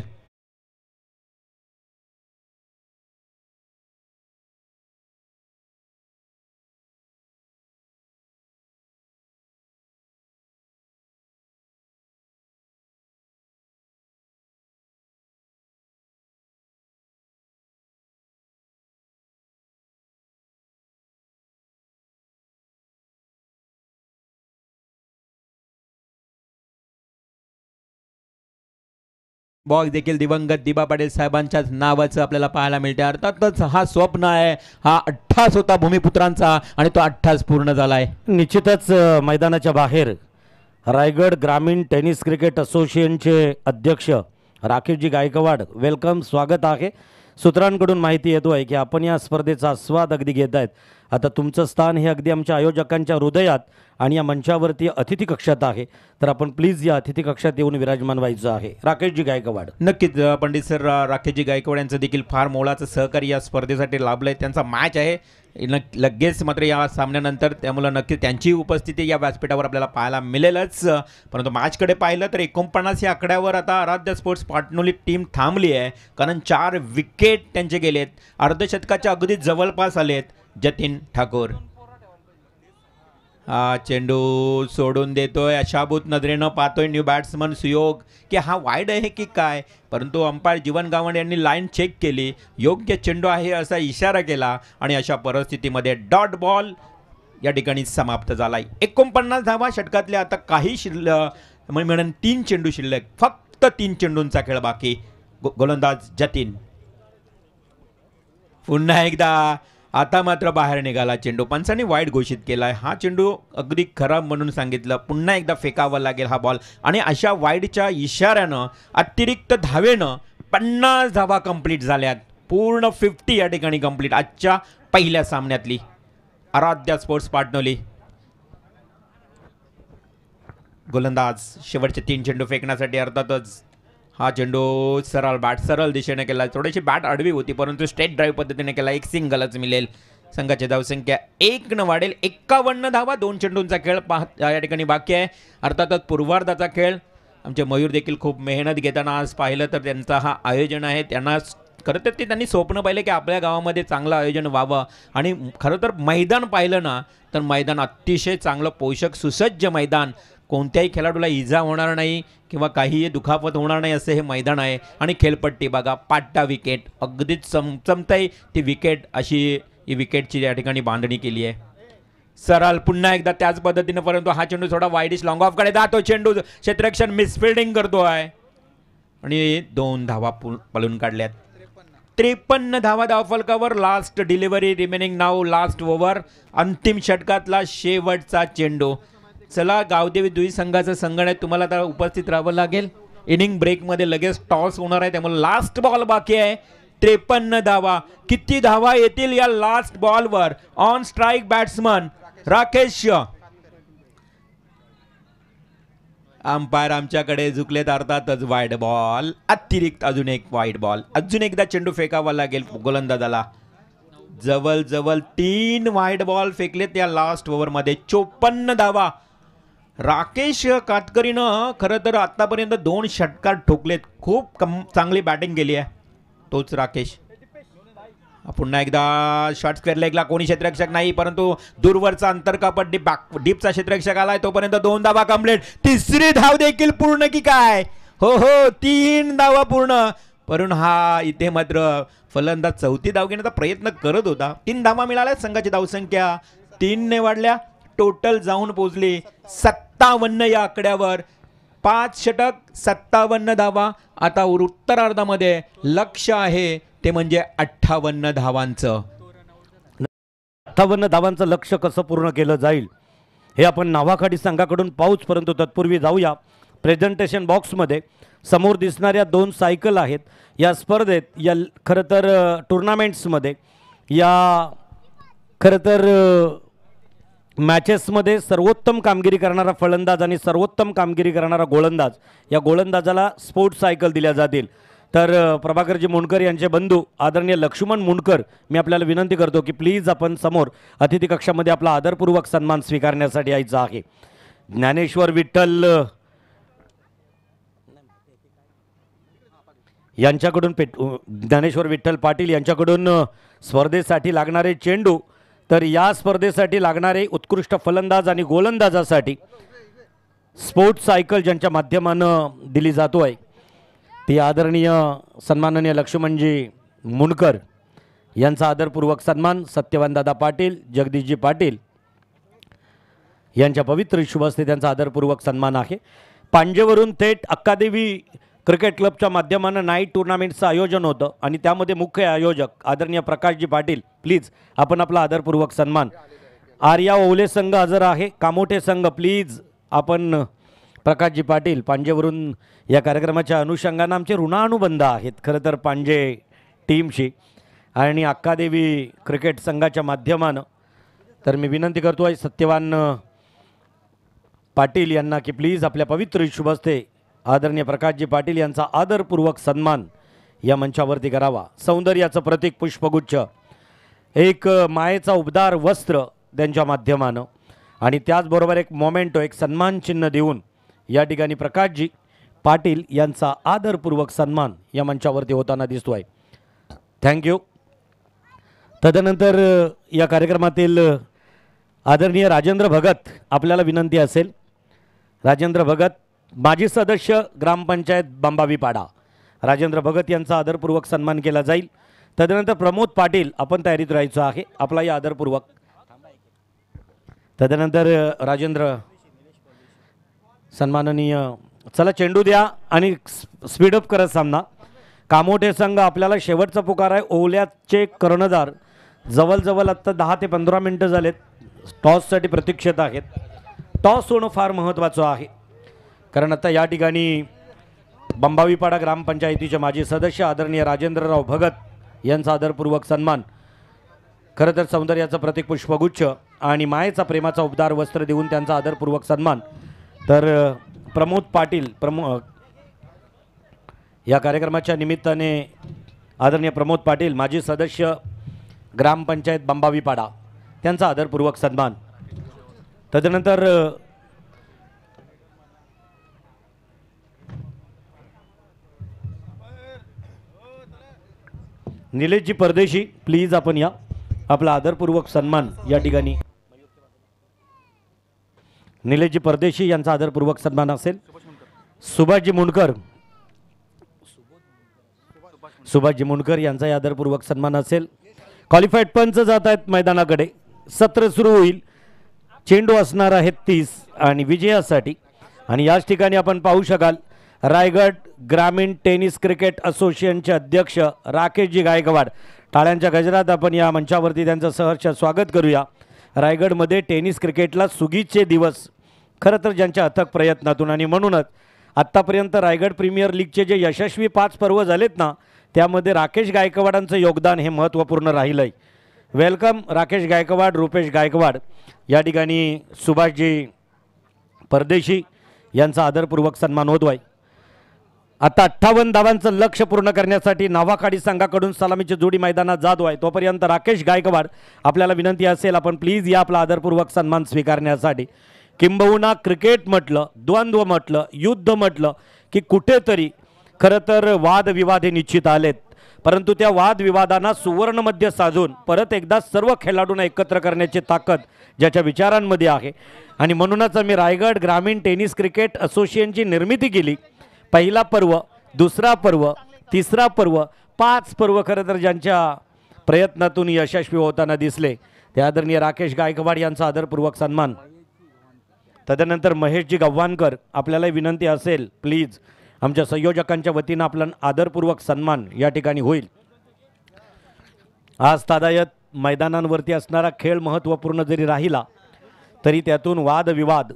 बॉक्स देखील दिवंगत दिबा पाटील साहेबांच्याच नावाचं आपल्याला पाहायला मिळते. अर्थातच हा स्वप्न आहे, हा 88 होता भूमिपुत्रांचा आणि तो 88 पूर्ण झालाय. निश्चितच मैदानाच्या बाहेर रायगड ग्रामीण टेनिस क्रिकेट असोसिएशनचे अध्यक्ष राकेशजी गायकवाड वेलकम, स्वागत आहे. सूत्रांकडून माहिती येतो आहे की आपण या स्पर्धेचा आस्वाद अगदी घेत आहेत. आता तुमचं स्थान हे अगदी आमच्या आयोजकांच्या हृदयात आणि या मंचावरती अतिथी कक्षात आहे, तर आपण प्लीज या अतिथी कक्षात येऊन विराजमान व्हायचं आहे. राकेशजी गायकवाड. नक्कीच पंडित सर, राकेशजी गायकवाड यांचं देखील फार मोलाचं सहकार्य या स्पर्धेसाठी लाभलंय. त्यांचा मॅच आहे लगेच मात्र या सामन्यानंतर, त्यामुळे नक्की त्यांची उपस्थिती या व्यासपीठावर आपल्याला पाहायला मिळेलच. परंतु मॅचकडे पाहिलं तर 49 या आकड्यावर आता आराध्य स्पोर्ट्स पाटणोली टीम थांबली आहे, कारण 4 विकेट त्यांचे गेलेत. अर्धशतकाच्या अगदी जवळपास आलेत जतीन ठाकूर. हा चेंडू सोडून देतोय, अशाभूत नजरेनं पाहतोय न्यू बॅट्समन सुयोग की हा वाईड आहे की काय, परंतु अंपायर जीवन गावंडे यांनी लाईन चेक केली, योग्य चेंडू आहे असा इशारा केला आणि अशा परिस्थितीमध्ये डॉट बॉल या ठिकाणी समाप्त झालाय. 49 धावा षटकातल्या आता काही शिल्लक म्हणून 3 चेंडू शिल्लक, फक्त 3 चेंडूंचा खेळ बाकी. गोलंदाज जतीन पुन्हा एकदा आता मात्र बाहेर निघाला चेंडू. पंचांनी वाईड घोषित केलाय. हा चेंडू अगदी खराब म्हणून सांगितलं, पुन्हा एकदा फेकावा लागेल हा बॉल आणि अशा वाईडच्या इशाऱ्यानं अतिरिक्त धावेनं 50 धावा कंप्लीट झाल्यात. पूर्ण 50 या ठिकाणी कंप्लीट आजच्या पहिल्या सामन्यातली. आराध्या स्पोर्ट्स पाटणोली गोलंदाज शेवटचे 3 चेंडू फेकण्यासाठी. अर्थातच हा चेंडू सरळ दिशेने केला. थोडीशी बॅट आडवी होती परंतु स्ट्रेट ड्राईव्ह पद्धतीने केला. एक सिंगलच मिळेल. संघाची धावसंख्या 1 न वाढेल. 51 धावा 2 चेंडूंचा खेळ या ठिकाणी बाकी आहे. अर्थातच पूर्वार्धाचा खेळ. आमचे मयूर देखील खूप मेहनत घेताना आज पाहिलं तर त्यांचा हा आयोजन आहे. त्यांना खरं तर त्यांनी स्वप्न पाहिलं की आपल्या गावामध्ये चांगलं आयोजन व्हावं आणि खरं तर मैदान पाहिलं ना तर मैदान अतिशय चांगलं पोषक सुसज्ज मैदान. कोणत्याही खेळाडूला इजा होणार नाही किंवा काहीही दुखापत होणार नाही असं हे मैदान आहे. आणि खेळपट्टी बघा, पाटा विकेट अगदीच चमचमतंय ती विकेट, अशी ही विकेटची या ठिकाणी बांधणी केली आहे. सरळ पुन्हा एकदा त्याच पद्धतीने, परंतु हा चेंडू थोडा वाईडिश लॉंग ऑफ कडे जातो. चेंडू क्षेत्ररक्षण मिसफिल्डिंग करतोय आणि 2 धावा पळून काढल्यात. 53 धावा धावफलकावर. लास्ट डिलिव्हरी रिमेनिंग नाव लास्ट ओव्हर. अंतिम षटकातला शेवटचा चेंडू. चला गावदेवी दुई संघाचं संगण आहे, तुम्हाला आता उपस्थित राहावं लागेल. इनिंग ब्रेकमध्ये लगेच टॉस होणार आहे, त्यामुळे लास्ट बॉल बाकी आहे. 53 धावा. किती धावा येतील या लास्ट बॉलवर? On strike batsman Rakesh. Umpire आमच्याकडे झुकलेत. अर्थातच वाईड बॉल, अतिरिक्त अजून एक वाईड बॉल. अजून एकदा चेंडू फेकावा लागेल गोलंदाजाला. जवळ 3 वाईड बॉल फेकलेत या लास्ट ओव्हरमध्ये. 54 धावा. राकेश कातकरीनं खरं तर आतापर्यंत 2 षटकार ठोकलेत. खूप चांगली बॅटिंग केली आहे. तोच राकेश. पुन्हा एकदा शॉर्ट स्क्वेअर लेगला कोणी क्षेत्ररक्षक नाही, परंतु दूरवरचा अंतरकापट डीपचा क्षेत्ररक्षक आलाय. तोपर्यंत 2 धावा कंप्लीट. 3री धाव देखील पूर्ण की काय? हो 3 धावा पूर्ण. परंतु हा इथे मात्र फलंदाज 4थी धाव घेण्याचा प्रयत्न करत होता. 3 धावा मिळाल्या. संघाची धावसंख्या 3 ने वाढल्या. टोटल जाऊन पोहोचली 57 या आकड्यावर. 5 षटक 57 धावा. आता उत्तरार्धामध्ये लक्ष आहे ते म्हणजे 58 धावांचं. 58 धावांचं लक्ष कसं पूर्ण केलं जाईल हे आपण नावाखाडी संघाकडून पाहूच, परंतु तत्पूर्वी जाऊया प्रेझेंटेशन बॉक्समध्ये. समोर दिसणाऱ्या 2 सायकल आहेत या स्पर्धेत. या खरं तर टुर्नामेंट्समध्ये या खरं तर मॅचेसमध्ये सर्वोत्तम कामगिरी करणारा फलंदाज आणि सर्वोत्तम कामगिरी करणारा गोलंदाज, या गोलंदाजाला स्पोर्ट्स सायकल दिल्या जातील. तर प्रभाकरजी मुंडकर यांचे बंधू आदरणीय लक्ष्मण मुंडकर, मी आपल्याला विनंती करतो की प्लीज आपण समोर अतिथी कक्षामध्ये आपला आदरपूर्वक सन्मान स्वीकारण्यासाठी यायचं आहे. ज्ञानेश्वर विठ्ठल यांच्याकडून ज्ञानेश्वर विठ्ठल पाटील यांच्याकडून स्पर्धेसाठी लागणारे चेंडू, तर या स्पर्धेसाठी लागणारे उत्कृष्ट फलंदाज आणि गोलंदाजासाठी स्पोर्ट्स सायकल ज्यांच्या माध्यमानं दिली जातो आहे ती आदरणीय सन्माननीय लक्ष्मणजी मुंडकर यांचा आदरपूर्वक सन्मान सत्यवानदादा पाटील, जगदीशजी पाटील यांच्या पवित्र शुभ हस्ते त्यांचा आदरपूर्वक सन्मान आहे. पांजेवरून थेट अक्कादेवी क्रिकेट क्लबच्या माध्यमानं नाईट टुर्नामेंटचं आयोजन होतं आणि त्यामध्ये मुख्य आयोजक आदरणीय प्रकाशजी पाटील, प्लीज आपण आपला आदरपूर्वक सन्मान. आर्या ओवले संघ हजर आहे. कामोठे संघ प्लीज आपण प्रकाशजी पाटील पांजेवरून या कार्यक्रमाच्या अनुषंगानं आमचे ऋणानुबंध आहेत खरं तर पांजे टीमशी आणि अक्कादेवी क्रिकेट संघाच्या माध्यमानं. तर मी विनंती करतो आहे सत्यवान पाटील यांना की प्लीज आपल्या पवित्र शुभ हस्ते आदरणीय प्रकाशजी पाटील यांचा आदरपूर्वक सन्मान या मंचावरती करावा. सौंदर्याचं प्रतीक पुष्पगुच्छ, एक मायेचा उबदार वस्त्र त्यांच्या माध्यमानं आणि त्याचबरोबर एक मोमेंटो, एक सन्मान चिन्ह देऊन या ठिकाणी प्रकाशजी पाटील यांचा आदरपूर्वक सन्मान या मंचावरती होताना दिसतो आहे. थँक्यू. तदनंतर या कार्यक्रमातील आदरणीय राजेंद्र भगत, आपल्याला विनंती असेल राजेंद्र भगत माजी सदस्य ग्रामपंचायत बंबावीपाडा, राजेंद्र भगत यांचा आदरपूर्वक सन्मान केला जाईल. तदनंतर प्रमोद पाटील, आपण तयारीत राहायचं आहे आपलाही आदरपूर्वक. तदनंतर राजेंद्र सन्माननीय, चला चेंडू द्या आणि स्पीडअप करत सामना. कामोठे संघ आपल्याला शेवटचा पुकार आहे. ओवल्याचे कर्णधार जवळजवळ आत्ता 10 ते 15 मिनटं झालेत, टॉससाठी प्रतीक्षेत आहेत. टॉस होणं फार महत्त्वाचं आहे कारण आता या ठिकाणी बंबावीपाडा ग्रामपंचायतीचे माजी सदस्य आदरणीय राजेंद्रराव भगत यांचा आदरपूर्वक सन्मान, खरं तर सौंदर्याचं प्रतीक पुष्पगुच्छ आणि मायेचा प्रेमाचा उबदार वस्त्र देऊन त्यांचा आदरपूर्वक सन्मान. तर प्रमोद पाटील या कार्यक्रमाच्या निमित्ताने आदरणीय प्रमोद पाटील माजी सदस्य ग्रामपंचायत बंबावीपाडा त्यांचा आदरपूर्वक सन्मान. तदनंतर निलेशजी परदेशी, प्लीज आपण या आपला आदरपूर्वक सन्मान या ठिकाणी. निलेशजी परदेशी यांचा आदरपूर्वक सन्मान असेल. सुभाषजी मुंडकर, सुभाषजी मुंडकर यांचा आदरपूर्वक सन्मान असेल. क्वालिफाईड पंच जात आहेत मैदानाकडे. सत्र सुरू होईल. चेंडू असणार आहेत 30 आणि विजयासाठी. आणि याच ठिकाणी आपण पाहू शकाल रायगड ग्रामीण टेनिस क्रिकेट असोसिएशनचे अध्यक्ष राकेशजी गायकवाड. टाळ्यांच्या गजरात आपण या मंचावरती त्यांचं सहर्ष स्वागत करूया. रायगडमध्ये टेनिस क्रिकेटला सुगीचे दिवस, खरं तर ज्यांच्या अथक प्रयत्नातून आणि म्हणूनच आत्तापर्यंत रायगड प्रीमियर लीगचे जे यशस्वी 5 पर्व झालेत ना, त्यामध्ये राकेश गायकवाडांचं योगदान हे महत्त्वपूर्ण राहिलं आहे. वेलकम राकेश गायकवाड, रुपेश गायकवाड. या ठिकाणी सुभाषजी परदेशी यांचा आदरपूर्वक सन्मान होतो आहे. आता 58 धावांचं लक्ष पूर्ण करण्यासाठी नावाखाडी संघाकडून सलामीची जोडी मैदानात जातो आहे. तोपर्यंत राकेश गायकवाड, आपल्याला विनंती असेल आपण प्लीज या आपला आदरपूर्वक सन्मान स्वीकारण्यासाठी. किंबहुना क्रिकेट म्हटलं, द्वंद्व म्हटलं, युद्ध म्हटलं की कुठेतरी खरं तर वादविवाद हे निश्चित आलेत, परंतु त्या वादविवादांना सुवर्णमध्य साधून परत एकदा सर्व खेळाडूंना एकत्र करण्याची ताकद ज्याच्या विचारांमध्ये आहे. आणि म्हणूनच आम्ही रायगड ग्रामीण टेनिस क्रिकेट असोसिएशनची निर्मिती केली. पहिला पर्व, दुसरा पर्व, तिसरा पर्व, 5 पर्व खरं तर ज्यांच्या प्रयत्नातून यशस्वी होताना दिसले ते आदरणीय राकेश गायकवाड यांचा आदरपूर्वक सन्मान. तदनंतर महेशजी गव्हाणकर, आपल्याला विनंती असेल प्लीज आमच्या संयोजकांच्या वतीनं आपला आदरपूर्वक सन्मान या ठिकाणी होईल. आज तादायत मैदानांवरती असणारा खेळ महत्त्वपूर्ण जरी राहिला तरी त्यातून वादविवाद,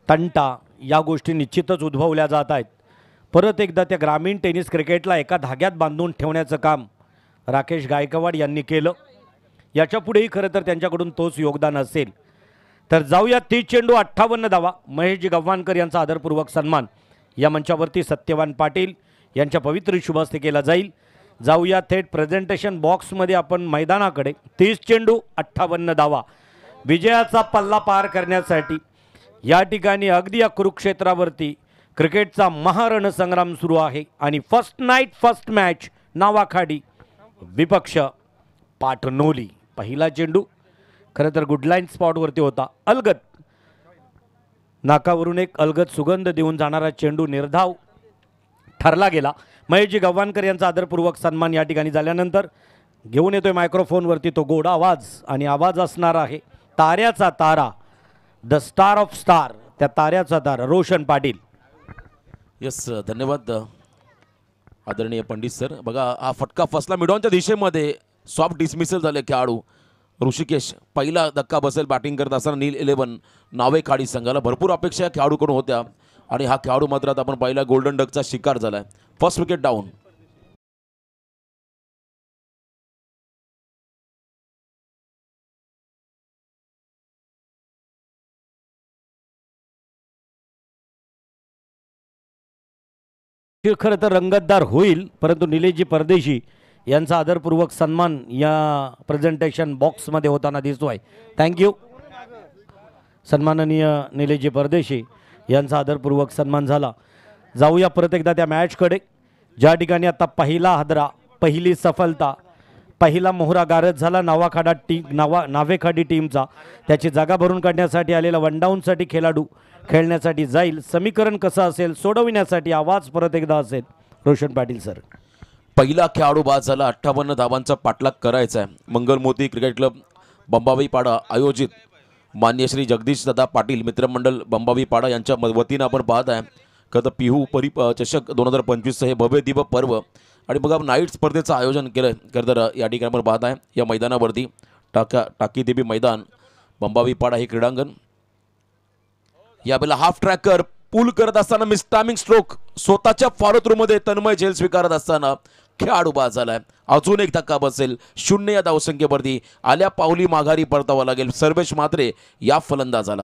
तंटा या गोष्टी निश्चितच उद्भवल्या जात आहेत. परत एकदा त्या ग्रामीण टेनिस क्रिकेटला एका धाग्यात बांधून ठेवण्याचं काम राकेश गायकवाड यांनी केलं. याच्यापुढेही खरं तर त्यांच्याकडून तोच योगदान असेल. तर जाऊया 30 चेंडू 58 धावा. महेशजी गव्हाणकर यांचा आदरपूर्वक सन्मान. या मंचावरती सत्यवान पाटील यांच्या पवित्र शुभ हस्ते केला जाईल. जाऊया थेट प्रेझेंटेशन बॉक्समध्ये आपण मैदानाकडे. 30 चेंडू 58 धावा विजयाचा पल्ला पार करण्यासाठी या ठिकाणी अगदी या कुरुक्षेत्रावरती क्रिकेटचा महारणसंग्राम सुरू आहे. आणि फर्स्ट नाईट फर्स्ट मॅच नावाखाडी विपक्ष पाटनोली. पहिला चेंडू खरं तर गुडलाईन स्पॉटवरती होता. अलगद नाकावरून एक अलगद सुगंध देऊन जाणारा चेंडू निर्धाव ठरला गेला. महेशजी गव्हाणकर यांचा आदरपूर्वक सन्मान या ठिकाणी झाल्यानंतर घेऊन येतोय मायक्रोफोनवरती तो गोड आवाज. आणि आवाज असणार आहे ताऱ्याचा तारा, द स्टार ऑफ स्टार, त्या ताऱ्याचा तारा रोशन पाटील. यस, धन्यवाद आदरणीय पंडित सर. बघा, हा फटका फसला मिडॉनच्या दिशेमध्ये. सॉफ्ट डिसमिसल झाले खेळाडू. ऋषिकेश पहिला धक्का बसेल बॅटिंग करत असताना नील 11 नावेखाडी संघाला भरपूर अपेक्षा या खेळाडूकडून होत्या आणि हा खेळाडू मात्र आता आपण पहिला गोल्डन डकचा शिकार झालाय. First wicket down. खरं तर रंगतदार होईल, परंतु निलेशजी परदेशी यांचा आदरपूर्वक सन्मान या प्रेझेंटेशन बॉक्समध्ये होताना दिसतोय. थँक्यू. सन्माननीय निलेशजी परदेशी यांचा आदरपूर्वक सन्मान झाला. जाऊया परत एकदा त्या मॅचकडे, ज्या ठिकाणी आता पहिला हादरा, पहिली सफलता, पहिला मोहरा गारद झाला नावेखाडी टीमचा. त्याची जागा भरून काढण्यासाठी आलेला वनडाऊनसाठी खेळाडू खेळण्यासाठी जाईल. समीकरण कसं असेल सोडविण्यासाठी आवाज परत एकदा असेल रोशन पाटील सर. पहिला खेळाडू बाद झाला. 58 धावांचा पाठलाग करायचा आहे. मंगलमोती क्रिकेट क्लब बंबावी पाडा आयोजित मान्य श्री जगदीश दादा पाटील मित्रमंडळ बंबावी पाडा यांच्या वतीनं आपण पाहत आहे. खरं पिहू चषक 2025 हे भव्य दिव्य पर्व आणि बघा नाईट स्पर्धेचं आयोजन केलं आहे. खरं तर या ठिकाणी आपण पाहत आहे या मैदानावरती टाकीदेवी मैदान बंबावी पाडा हे क्रीडांगण. यावेळेला हाफ ट्रॅकर पूल करत असताना मिस्टामिंग स्ट्रोक स्वतःच्या फॉलो थ्रूमध्ये तन्मय झेल स्वीकारत असताना खेळाडू बाद झालाय. अजून एक धक्का बसेल. 0 या धावसंख्येवरती आल्या पावली माघारी परतावा लागेल. सर्वेश मात्रे या फलंदाजाला.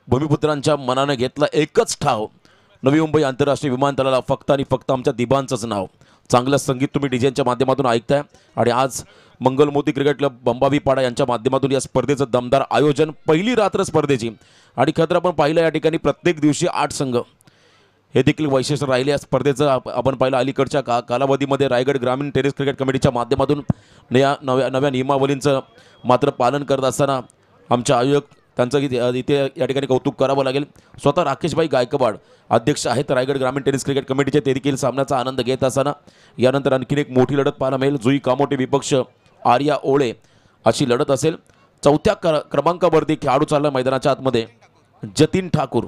भूमिपुत्रांच्या मनाने घेतला एकच ठाव. नवी मुंबई आंतरराष्ट्रीय विमानतळाला फक्त आणि फक्त आमच्या दिबांचंच नाव. चांगलं संगीत तुम्ही डीजेच्या माध्यमातून ऐकताय आणि आज मंगलमोती क्रिकेट क्लब बंबावी पाडा यांच्या माध्यमातून या स्पर्धेचं दमदार आयोजन. पहिली रात्र स्पर्धेची आणि खरं आपण पाहिलं या ठिकाणी प्रत्येक दिवशी 8 संघ हे देखील वैशिष्ट्य राहिले. या स्पर्धेचं आपण पाहिलं अलीकडच्या कालावधीमध्ये रायगड ग्रामीण टेनिस क्रिकेट कमिटीच्या माध्यमातून नव्या नियमावलींचं मात्र पालन करत असताना आमचे आयोजक त्यांचं इथे या ठिकाणी कौतुक करावं लागेल. स्वतः राकेशभाई गायकवाड अध्यक्ष आहेत रायगड ग्रामीण टेनिस क्रिकेट कमिटीचे. ते देखील सामन्याचा आनंद घेत असताना यानंतर आणखीन एक मोठी लढत पाहायला मिळेल. जुई कामोटे विपक्ष आर्या ओळे अशी लढत असेल. 4थ्या क्रमांकावरती खेळाडू चालला मैदानाच्या आतमध्ये जतीन ठाकूर.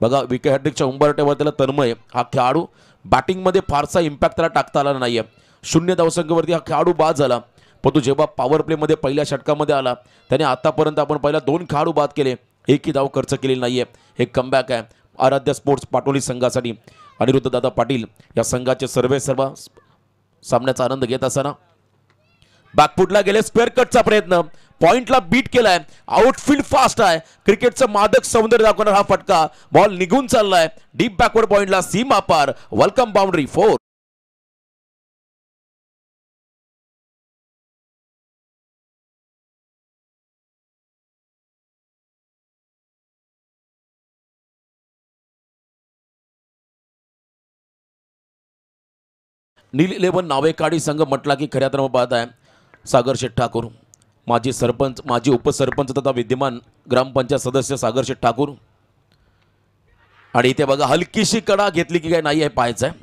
बघा विकेट हॅट्रिकच्या उंबरट्यावर त्याला तन्मय हा खेळाडू बॅटिंगमध्ये फारसा इम्पॅक्ट त्याला टाकता आला नाही आहे. 0 धावसंख्येवरती हा खेळाडू बाद झाला. पण तो जेव्हा पॉवर प्लेमध्ये पहिल्या षटकामध्ये आला त्याने आतापर्यंत आपण पहिला 2 खेळाडू बाद केले. एकही धाव खर्च केलेली नाही आहे. हे कमबॅक आहे आराध्य स्पोर्ट्स पाटोली संघासाठी. अनिरुद्ध दादा पाटील या संघाचे सर्व सामन्याचा आनंद घेत असताना बॅकफुटला गेले. स्क्वेअर कटचा प्रयत्न पॉइंटला बीट केलाय. आउटफील्ड फास्ट आहे. क्रिकेटचं मादक सौंदर्य दाखवणार हा फटका. बॉल निघून चाललाय डीप बॅकवर्ड पॉइंटला सीमा पार. Welcome boundary 4. नील 11 नावेखाडी संघ म्हटला की खऱ्या अर्थानं पाहत आहे सागर शेठ ठाकूर, माजी सरपंच, माजी उपसरपंच तथा विद्यमान ग्रामपंचायत सदस्य सागर शेठ ठाकूर. आणि इथे बघा हलकीशी कडा घेतली की काय नाही आहे पाहायचं आहे.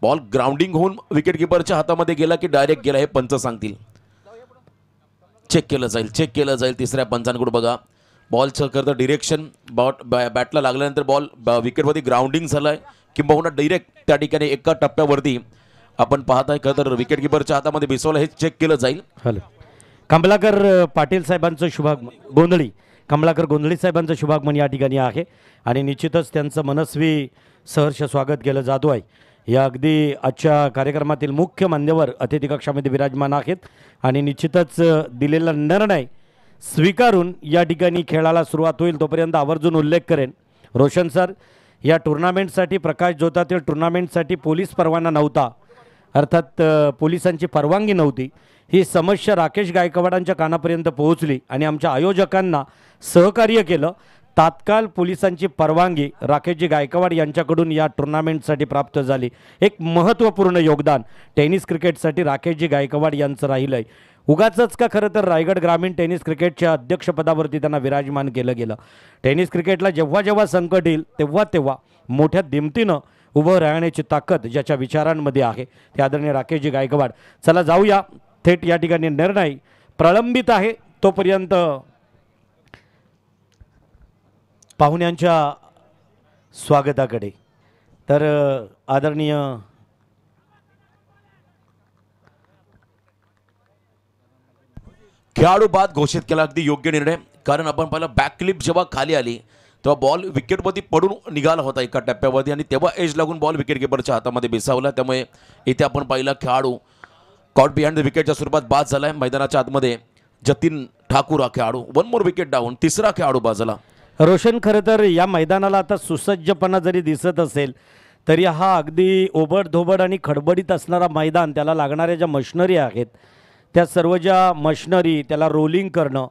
बॉल ग्राउंडिंग होऊन विकेट किपरच्या हातामध्ये गेला की डायरेक्ट गेला हे पंच सांगतील. चेक केलं जाईल तिसऱ्या पंचांकडून. बघा बॉलचं करतं डिरेक्शन बॅटला लागल्यानंतर बॉल विकेटवरती ग्राउंडिंग झालाय किंबहुना डायरेक्ट त्या ठिकाणी एका टप्प्यावरती आपण पाहताय खरं तर विकेट किपरच्या हातामध्ये बिसवलं, हे चेक केलं जाईल. हॅलो, कमलाकर पाटील साहेबांचं शुभागमन, गोंधळी कमलाकर गोंधळी साहेबांचं शुभागमन या ठिकाणी आहे आणि निश्चितच त्यांचं मनस्वी सहर्ष स्वागत केलं जातो आहे. या अगदी आजच्या कार्यक्रमातील मुख्य मान्यवर अतिथी कक्षामध्ये विराजमान आहेत आणि निश्चितच दिलेला निर्णय स्वीकारून या ठिकाणी खेळाला सुरुवात होईल. तोपर्यंत आवर्जून उल्लेख करेन, रोशन सर, या टुर्नामेंटसाठी, प्रकाश जोतातील टुर्नामेंटसाठी पोलीस परवाना नव्हता, अर्थात पोलिसांची परवानगी नव्हती. ही समस्या राकेश गायकवाडांच्या कानापर्यंत पोहोचली आणि आमच्या आयोजकांना सहकार्य केलं. तात्काळ पोलिसांची परवानगी राकेशजी गायकवाड यांच्याकडून या टुर्नामेंटसाठी प्राप्त झाली. एक महत्त्वपूर्ण योगदान टेनिस क्रिकेटसाठी राकेशजी गायकवाड यांचं राहिलं आहे. उगाचच का, खरं तर रायगड ग्रामीण टेनिस क्रिकेटच्या अध्यक्षपदावरती त्यांना विराजमान केलं गेलं. टेनिस क्रिकेटला जेव्हा जेव्हा संकट येईल तेव्हा तेव्हा मोठ्या दिमतीनं उभं राहण्याची ताकद ज्याच्या विचारांमध्ये आहे ते आदरणीय राकेशजी गायकवाड. चला जाऊया थेट या ठिकाणी निर्णय प्रलंबित आहे तोपर्यंत पाहुण्यांच्या स्वागताकडे. तर आदरणीय खेळाडू बाद घोषित केला, अगदी योग्य निर्णय. कारण आपण पाहिलं बॅक क्लिप जेव्हा खाली आली तेव्हा बॉल विकेटवरती पडून निघाला होता एका टप्प्यावरती आणि तेव्हा एज लागून बॉल विकेट किपरच्या हातामध्ये बेसावला. त्यामुळे इथे आपण पाहिलं खेळाडू कॉट बिहाइंड द विकेटच्या स्वरूपात बाद झाला आहे. मैदानाच्या आतमध्ये जतीन ठाकूर हा खेळाडू, 1 मोर विकेट डाऊन, तिसरा खेळाडू बाद झाला. रोशन, खरं तर या मैदानाला आता सुसज्जपणा जरी दिसत असेल तरी हा अगदी ओबडधोबड आणि खडबडीत असणारा मैदान, त्याला लागणाऱ्या ज्या मशिनरी आहेत त्या सर्व ज्या मशिनरी, त्याला रोलिंग करणं,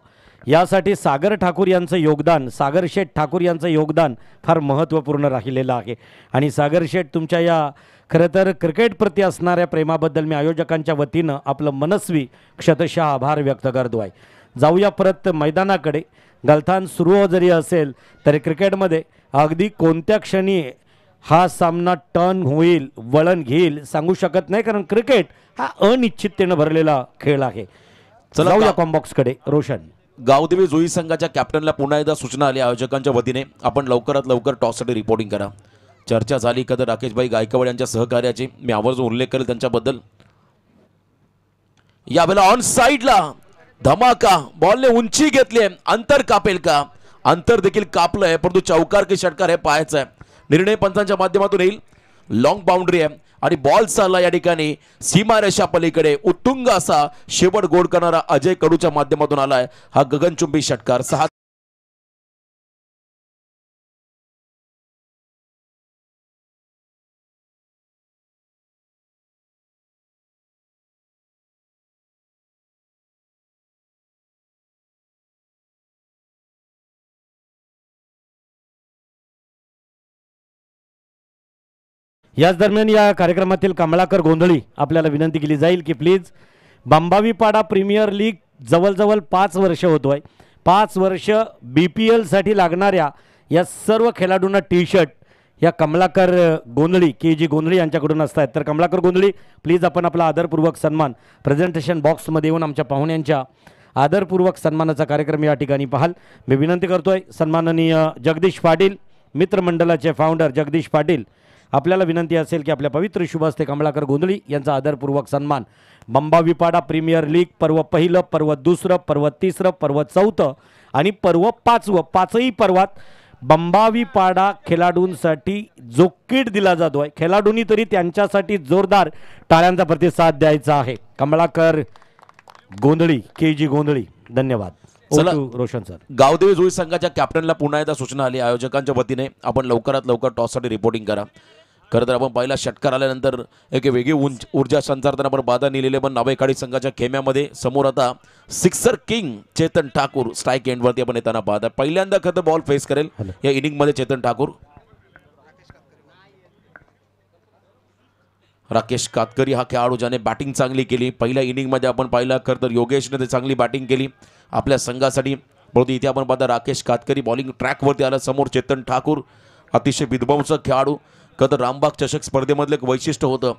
यासाठी सागर ठाकूर यांचं योगदान, सागर शेठ ठाकूर यांचं योगदान फार महत्त्वपूर्ण राहिलेलं आहे. आणि सागर शेठ, तुमच्या या खरं तर क्रिकेटप्रती असणाऱ्या प्रेमाबद्दल मी आयोजकांच्या वतीनं आपलं मनस्वी क्षतशः आभार व्यक्त करतो आहे. जाऊया परत मैदानाकडे. गलथान सुरू जरी असेल तरी क्रिकेटमध्ये अगदी कोणत्या क्षणी हा सामना टर्न होईल, वळण घेईल सांगू शकत नाही, कारण क्रिकेट हा अनिश्चिततेनं भरलेला खेळ आहे. चला जाऊया कॉम्बॉक्सकडे. रोशन, गावदेवी जुई संघाच्या कॅप्टनला पुन्हा एकदा सूचना आली आयोजकांच्या वतीने, आपण लवकरात लवकर टॉससाठी रिपोर्टिंग करा. चर्चा झाली का तर राकेशभाई गायकवाड यांच्या सहकार्याची मी आवर्जून उल्लेख करेल त्यांच्याबद्दल. यावेळेला ऑन साईडला धमाका, बॉलने उंची घेतली, अंतर कापेल का? अंतर देखील कापलंय, परंतु चौकार की षटकार हे पाहायचं आहे. निर्णय पंचांच्या माध्यमातून येईल. लॉंग बाउंड्री आहे आणि बॉल चालला या ठिकाणी सीमारेषा पलीकडे. उत्तुंग असा शेवट गोड करणारा अजय कडूच्या माध्यमातून आलाय हा गगनचुंबी षटकार. 6याच दरम्यान या कार्यक्रमातील कमलाकर गोंधळी आपल्याला विनंती केली जाईल की प्लीज, बंबावीपाडा प्रीमियर लीग जवळजवळ 5 वर्ष होतो आहे. 5 वर्ष BPL साठी लागणाऱ्या या सर्व खेळाडूंना टी शर्ट या कमलाकर गोंधळी KG गोंधळी यांच्याकडून असतात. तर कमलाकर गोंधळी, प्लीज आपण आपला आदरपूर्वक सन्मान प्रेझेंटेशन बॉक्समध्ये येऊन आमच्या पाहुण्यांच्या आदरपूर्वक सन्मानाचा कार्यक्रम या ठिकाणी पाहाल मी विनंती करतोय. सन्माननीय जगदीश पाटील, मित्रमंडळाचे फाउंडर जगदीश पाटील, आपल्याला विनंती असेल की आपल्या पवित्र शुभ हस्ते कमलाकर गोंधळी यांचा आदरपूर्वक सन्मान. बंबावीपाडा प्रीमियर लीग पर्व पहिलं, पर्व दुसरं, पर्व तिसरं, पर्व चौथं आणि पर्व 5वं, 5ही पर्वात बंबावीपाडा खेळाडूंसाठी जो किट दिला जातो आहे, खेळाडूंनी तरी त्यांच्यासाठी जोरदार टाळ्यांचा प्रतिसाद द्यायचा आहे. कमलाकर गोंधळी, KG गोंधळी, धन्यवाद. चला, रोशन सर. गावदेवी जुई संघाच्या कॅप्टनला पुन्हा एकदा सूचना आली आयोजकांच्या वतीने, आपण लवकरात लवकर टॉससाठी रिपोर्टिंग करा. खरं तर आपण पहिला षटकार आल्यानंतर एक वेगळी ऊर्जा संचारताना आपण बाधा नेलेले पण नावेकाडी संघाच्या खेम्यामध्ये समोर आता sixer king Chetan Thakur strike एंडवरती आपण येताना पाहता. पहिल्यांदा खरं बॉल फेस करेल या इनिंगमध्ये चेतन ठाकूर. राकेश कातकरी हा खेळाडू ज्याने बॅटिंग चांगली केली पहिल्या इनिंगमध्ये आपण पाहिलं. खरं तर योगेशने चांगली बॅटिंग केली आपल्या संघासाठी, परंतु इथे आपण पाहता राकेश कातकरी बॉलिंग ट्रॅकवरती आला. समोर चेतन ठाकूर अतिशय विध्वंसक खेळाडू. खरं तर रामबाग चषक स्पर्धेमधलं एक वैशिष्ट्य होतं,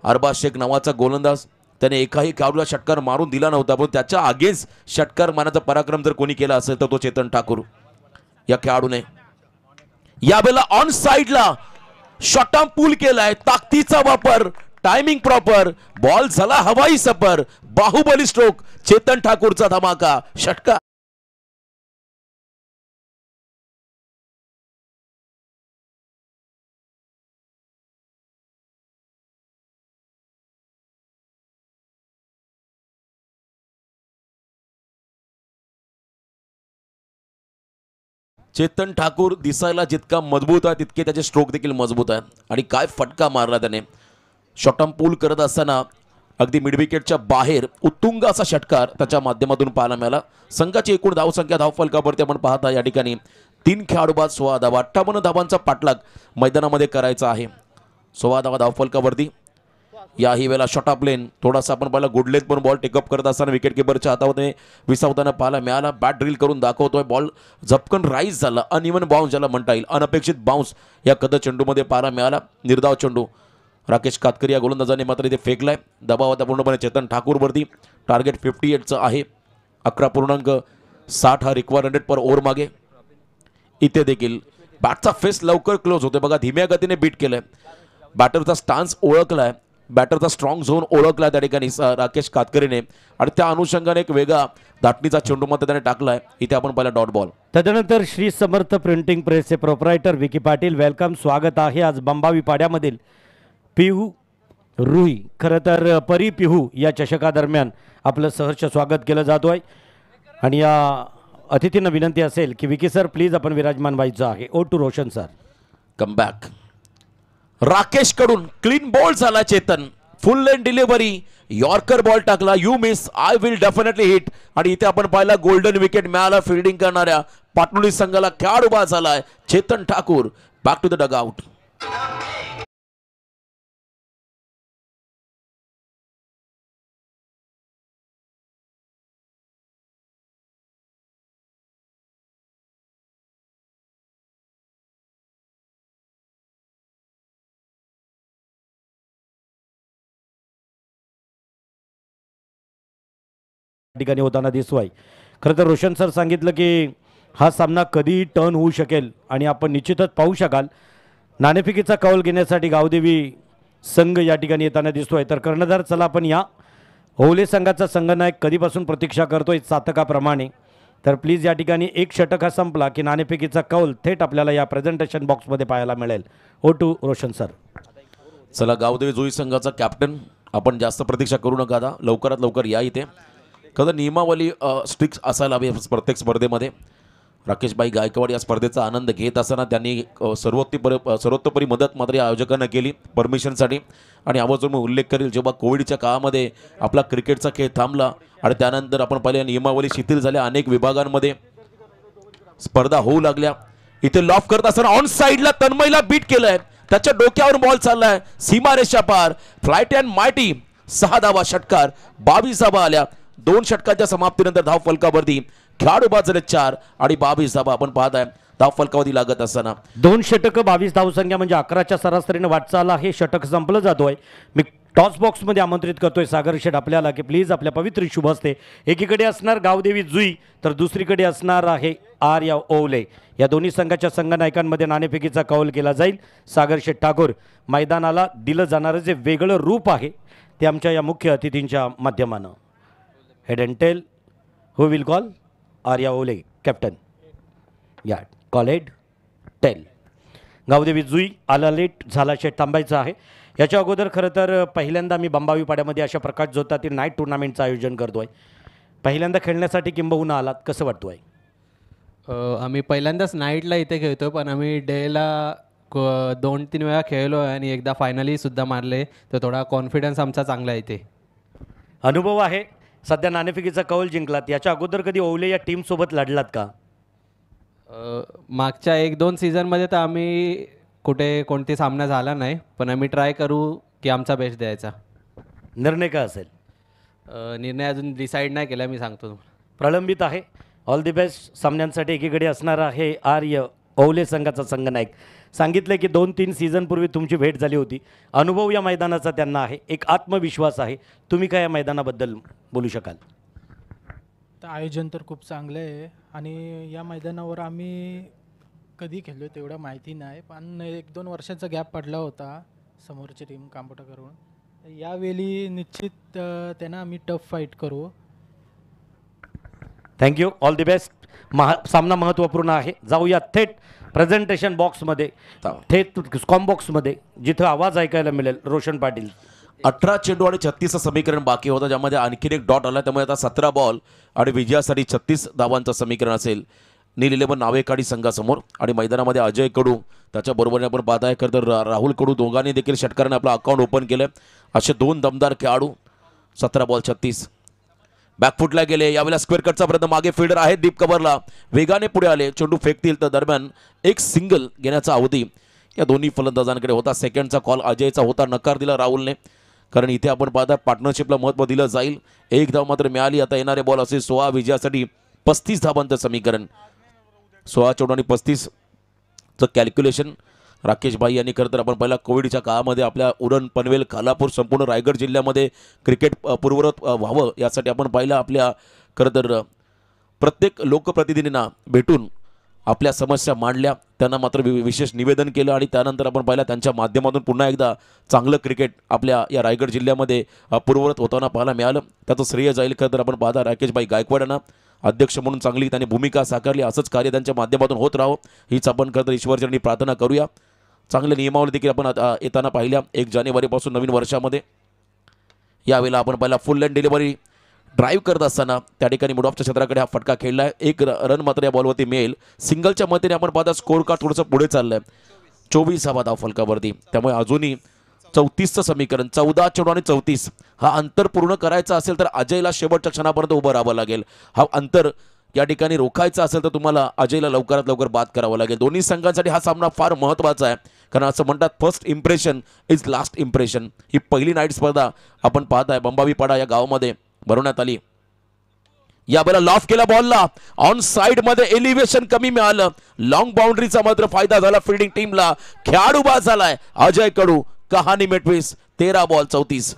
अरबाज शेख नावाचा गोलंदाज, त्याने एकाही खेळाडूला षटकार मारून दिला नव्हता, पण त्याच्या अगेन्स्ट षटकार मारण्याचा पराक्रम जर कोणी केला असेल तर तो चेतन ठाकूर या खेळाडूने. यावेळेला ऑन साईडला शॉर्ट आर्म पूल केलाय, ताकदीचा वापर टायमिंग प्रॉपर, बॉल झाला हवाई सफर, बाहुबली स्ट्रोक, चेतन ठाकूरचा धमाका षटकार. चेतन ठाकूर दिसायला जितका मजबूत आहे तितके त्याचे स्ट्रोक देखील मजबूत आहे आणि काय फटका मारला त्याने. शॉटम पूल करत असताना अगदी मिडविकेटच्या बाहेर उत्तुंग असा षटकार त्याच्या माध्यमातून पाहायला मिळाला. संघाची एकूण धावसंख्या धावफलकावरती आपण पाहता या ठिकाणी 3 खेळाडू बाद 16 धावा, 58 धावांचा पाठलाग मैदानामध्ये करायचा आहे. 16 धावा धावफलकावरती. याही वेळेला शॉट ऑफ लेन थोडासा आपण पाहिला गुडलेत पण बॉल टेकअप करत असताना विकेट किपरच्या हातामध्ये विसावताना पाहायला मिळाला. बॅट ड्रिल करून दाखवतोय, बॉल झपकन राईज झाला, अनइवन बाउन्स ज्याला म्हणता येईल, अनपेक्षित बाउन्स या कद चेंडूमध्ये पाहायला मिळाला. निर्धाव चेंडू राकेश कातकरी या गोलंदाजाने मात्र इथे फेकलाय. दबाव होता पूर्णपणे चेतन ठाकूरवरती. टार्गेट 58चं आहे. 11.60 हा रिक्वायर्ड 100 पर ओव्हर मागे. इथे देखील बॅटचा फेस लवकर क्लोज होतोय बघा, धीम्या गतीने बीट केलंय. बॅटरचा स्टान्स ओळखलाय, बॅटरचा स्ट्रॉंग झोन ओळखला त्या ठिकाणी राकेश कातकरीने आणि त्या अनुषंगाने एक वेगळा धाटणीचा चेंडू मध्ये त्याने टाकलाय. इथे आपण पाहिला डॉट बॉल. तदनंतर श्री समर्थ प्रिंटिंग प्रेसचे प्रोप्रायटर विकी पाटील, वेलकम, स्वागत आहे आज बंबावी पाड्यामधील पिहू रुई. खरं तर परी पिहू या चषकादरम्यान आपलं सहर्ष स्वागत केलं जातो आहे आणि या अतिथींना विनंती असेल की विकी सर प्लीज आपण विराजमान व्हायचं आहे. Oh to Roshan sir. Come back. Rakesh कडून क्लीन बॉल झाला. Chetan full length delivery, yorker ball टाकला. You miss, I will definitely hit. आणि इथे आपण पाहिला गोल्डन विकेट मिळाला फिल्डिंग करणाऱ्या पाटणुली संघाला. खेळाडू बाद झालाय Chetan Thakur. Back to the dugout. ठिकाणी होताना दिसतोय. खरं तर रोशन सर सांगितलं की हा सामना कधी टर्न होऊ शकेल आणि आपण निश्चितच पाहू शकाल. नाणेफेकीचा कौल घेण्यासाठी गावदेवी संघ या ठिकाणी येताना दिसतोय. तर कर्णधार चला आपण या ओवले संघाचा संघनायक कधीपासून प्रतीक्षा करतोय चातकाप्रमाणे. तर प्लीज या ठिकाणी एक षटक हा संपला की नाणेफेकीचा कौल थेट आपल्याला या प्रेझेंटेशन बॉक्समध्ये पाहायला मिळेल. Over to Roshan sir. चला गावदेवी जुई संघाचा कॅप्टन, आपण जास्त प्रतीक्षा करू नका, आता लवकरात लवकर या इथे. खरं नियमावली स्ट्रिक्ट असायला हवी प्रत्येक स्पर्धेमध्ये. राकेशभाई गायकवाड या स्पर्धेचा आनंद घेत असताना त्यांनी सर्वोत्तपरी मदत मात्र या आयोजकांना केली परमिशनसाठी. आणि आवर्जून मी उल्लेख करेल, जेव्हा कोविडच्या काळामध्ये आपला क्रिकेटचा खेळ थांबला आणि त्यानंतर आपण पाहिले नियमावली शिथिल झाल्या, अनेक विभागांमध्ये स्पर्धा होऊ लागल्या. इथे लॉफ करत असताना ऑन साईडला तन्मयला बीट केलंय, त्याच्या डोक्यावर बॉल चाललाय सीमारेषा पार. फ्लाईट अँड मायटी 6 धावा षटकार, 22 धावा आल्या. 2 षटकाच्या समाप्तीनंतर धाव फलकावरती खेळाडू बाद झाले 4 आणि 22 धावा आपण पाहताय धाव फलकावरती लागत असताना. 2 षटकं 22 धावसंख्या म्हणजे 11च्या सरासरीने वाटचाल आहे. षटक संपलं जातोय. मी टॉस बॉक्समध्ये आमंत्रित करतोय सागर शेठ आपल्याला की प्लीज आपल्या पवित्र शुभ हस्ते एकीकडे असणार गावदेवी जुई तर दुसरीकडे असणार आहे आर्या ओवले. या दोन्ही संघाच्या संघनायकांमध्ये नाणेफेकीचा कौल केला जाईल. सागर शेठ ठाकूर, मैदानाला दिलं जाणारं जे वेगळं रूप आहे ते आमच्या या मुख्य अतिथींच्या माध्यमानं. Head and tail, who will call? Arya Owale captain. या call head tail. Gavdevi Jui आला लेट झाला शेट थांबायचं आहे. याच्या अगोदर खरं तर पहिल्यांदा मी बंबावी पाड्यामध्ये अशा प्रकाश जोतातील नाईट टुर्नामेंटचं आयोजन करतो आहे. पहिल्यांदा खेळण्यासाठी किंबहुना आलात, कसं वाटतो आहे? आम्ही पहिल्यांदाच नाईटला इथे खेळतो, पण आम्ही डेला 2-3 वेळा खेळलो आहे आणि एकदा फायनलीसुद्धा मारले, तर थोडा कॉन्फिडन्स आमचा चांगला आहे इथे. अनुभव आहे. सध्या नाणेफेकीचा कौल जिंकलात. याच्या अगोदर कधी ओवले या टीमसोबत लढलात का? मागच्या 1-2 सीझनमध्ये तर आम्ही कोणती सामना झाला नाही, पण आम्ही ट्राय करू की आमचा बेस्ट द्यायचा. निर्णय का असेल? निर्णय अजून डिसाईड नाही केला, मी सांगतो तुम्हाला. प्रलंबित आहे. All the best. सामन्यांसाठी एकीकडे असणार आहे आर्य ओवले संघाचा संघनायक. सांगितलं की 2-3 सीझनपूर्वी तुमची भेट झाली होती. अनुभव या मैदानाचा त्यांना आहे, एक आत्मविश्वास आहे. तुम्ही काय या मैदानाबद्दल बोलू शकाल? तर आयोजन तर खूप चांगलं आहे आणि या मैदानावर आम्ही कधी खेळलो तेवढं माहिती नाही, पण 1-2 वर्षाचा गॅप पडला होता समोरची टीम कांबोटा करून. यावेळी निश्चित त्यांना आम्ही टफ फाईट करू. Thank you, all the best. सामना महत्त्वपूर्ण आहे. जाऊया थेट प्रेझेंटेशन बॉक्समध्ये, थेट स्कॉम बॉक्समध्ये, जिथं आवाज ऐकायला मिळेल. रोशन पाटील. 18 चेंडू आणि 36 समीकरण बाकी होतं, ज्यामध्ये आणखीन एक डॉट आला. त्यामुळे आता 17 बॉल आणि विजयासाठी 36 धावांचं समीकरण असेल नील 11 नावेकाडी संघासमोर. आणि मैदानामध्ये अजय कडू त्याच्याबरोबरने आपण पाहत आहे. खरं तर राहुल कडू दोघांनी देखील षटकाराने आपलं अकाउंट ओपन केलं. असे दोन दमदार खेळाडू. 17 बॉल 36. बॅकफुटला गेले. यावेळेला स्क्वेअर कटचा प्रयत्न. मागे फिल्डर आहे डीप कव्हरला, वेगाने पुढे आले. चेंडू फेकतील तर दरम्यान एक सिंगल घेण्याचा अवधी या दोन्ही फलंदाजांकडे होता. सेकंडचा कॉल अजयचा होता, नकार दिला राहुलने. कारण इथे आपण पाहता पार्टनरशिपला महत्त्व दिलं जाईल. एक धाव मात्र मिळाली. आता येणारे बॉल असे 16. विजयासाठी 35 धावांचं समीकरण. 16 चेंडू आणि 35चं कॅल्क्युलेशन राकेश भाई यांनी खरं तर आपण पहिला कोविडच्या काळामध्ये आपल्या उरण, पनवेल, खालापूर संपूर्ण रायगड जिल्ह्यामध्ये क्रिकेट पूर्ववत व्हावं यासाठी आपण पाहिलं आपल्या खरं तर प्रत्येक लोकप्रतिनिधींना भेटून आपल्या समस्या मांडल्या. त्यांना मात्र विशेष निवेदन केलं आणि त्यानंतर आपण पाहिलं त्यांच्या माध्यमातून पुन्हा एकदा चांगलं क्रिकेट आपल्या या रायगड जिल्ह्यामध्ये पूर्ववत होताना पाहायला मिळालं. त्याचं श्रेय जाईल खरं तर आपण पाहता राकेशभाई गायकवाड यांना. अध्यक्ष म्हणून चांगली त्यांनी भूमिका साकारली. असंच कार्य त्यांच्या माध्यमातून होत राहो हीच आपण खरं तर ईश्वरचरणी प्रार्थना करूया. चांगल्या नियमावली देखील आपण येताना पाहिल्या 1 जानेवारीपासून नवीन वर्षामध्ये. यावेळेला आपण पहिला फुल लेन डिलिव्हरी ड्राईव्ह करत असताना त्या ठिकाणी मिड ऑफच्या क्षेत्राकडे हा फटका खेळला आहे. एक रन मात्र या बॉलवरती मिळेल. सिंगलच्या मतेने आपण पाहता स्कोअर कार्ड थोडंसं पुढे चाललं आहे. 24 धाव फलकावरती. त्यामुळे अजूनही 34चं समीकरण. 14 चेंडू आणि 34 हा अंतर पूर्ण करायचा असेल तर अजयला शेवटच्या क्षणापर्यंत उभं राहावं लागेल. हा अंतर या ठिकाणी रोखायचा असेल तर तुम्हाला अजयला लवकरात लवकर बाद करावं लागेल. दोन्ही संघांसाठी हा सामना फार महत्त्वाचा आहे. कारण असं म्हणतात first impression is last impression. ही पहिली नाईट स्पर्धा आपण पाहताय बंबावीपाडा या गावामध्ये भरवण्यात आली. यावेळेला लॉफ केला बॉलला. ऑन साइड मध्ये एलिव्हेशन कमी मिळालं. लॉंग बाउंड्रीचा मात्र फायदा झाला फिल्डिंग टीमला. खेळाडू बाद झालाय अजय कडू. कहाणी मेटवीस. 13 बॉल 34.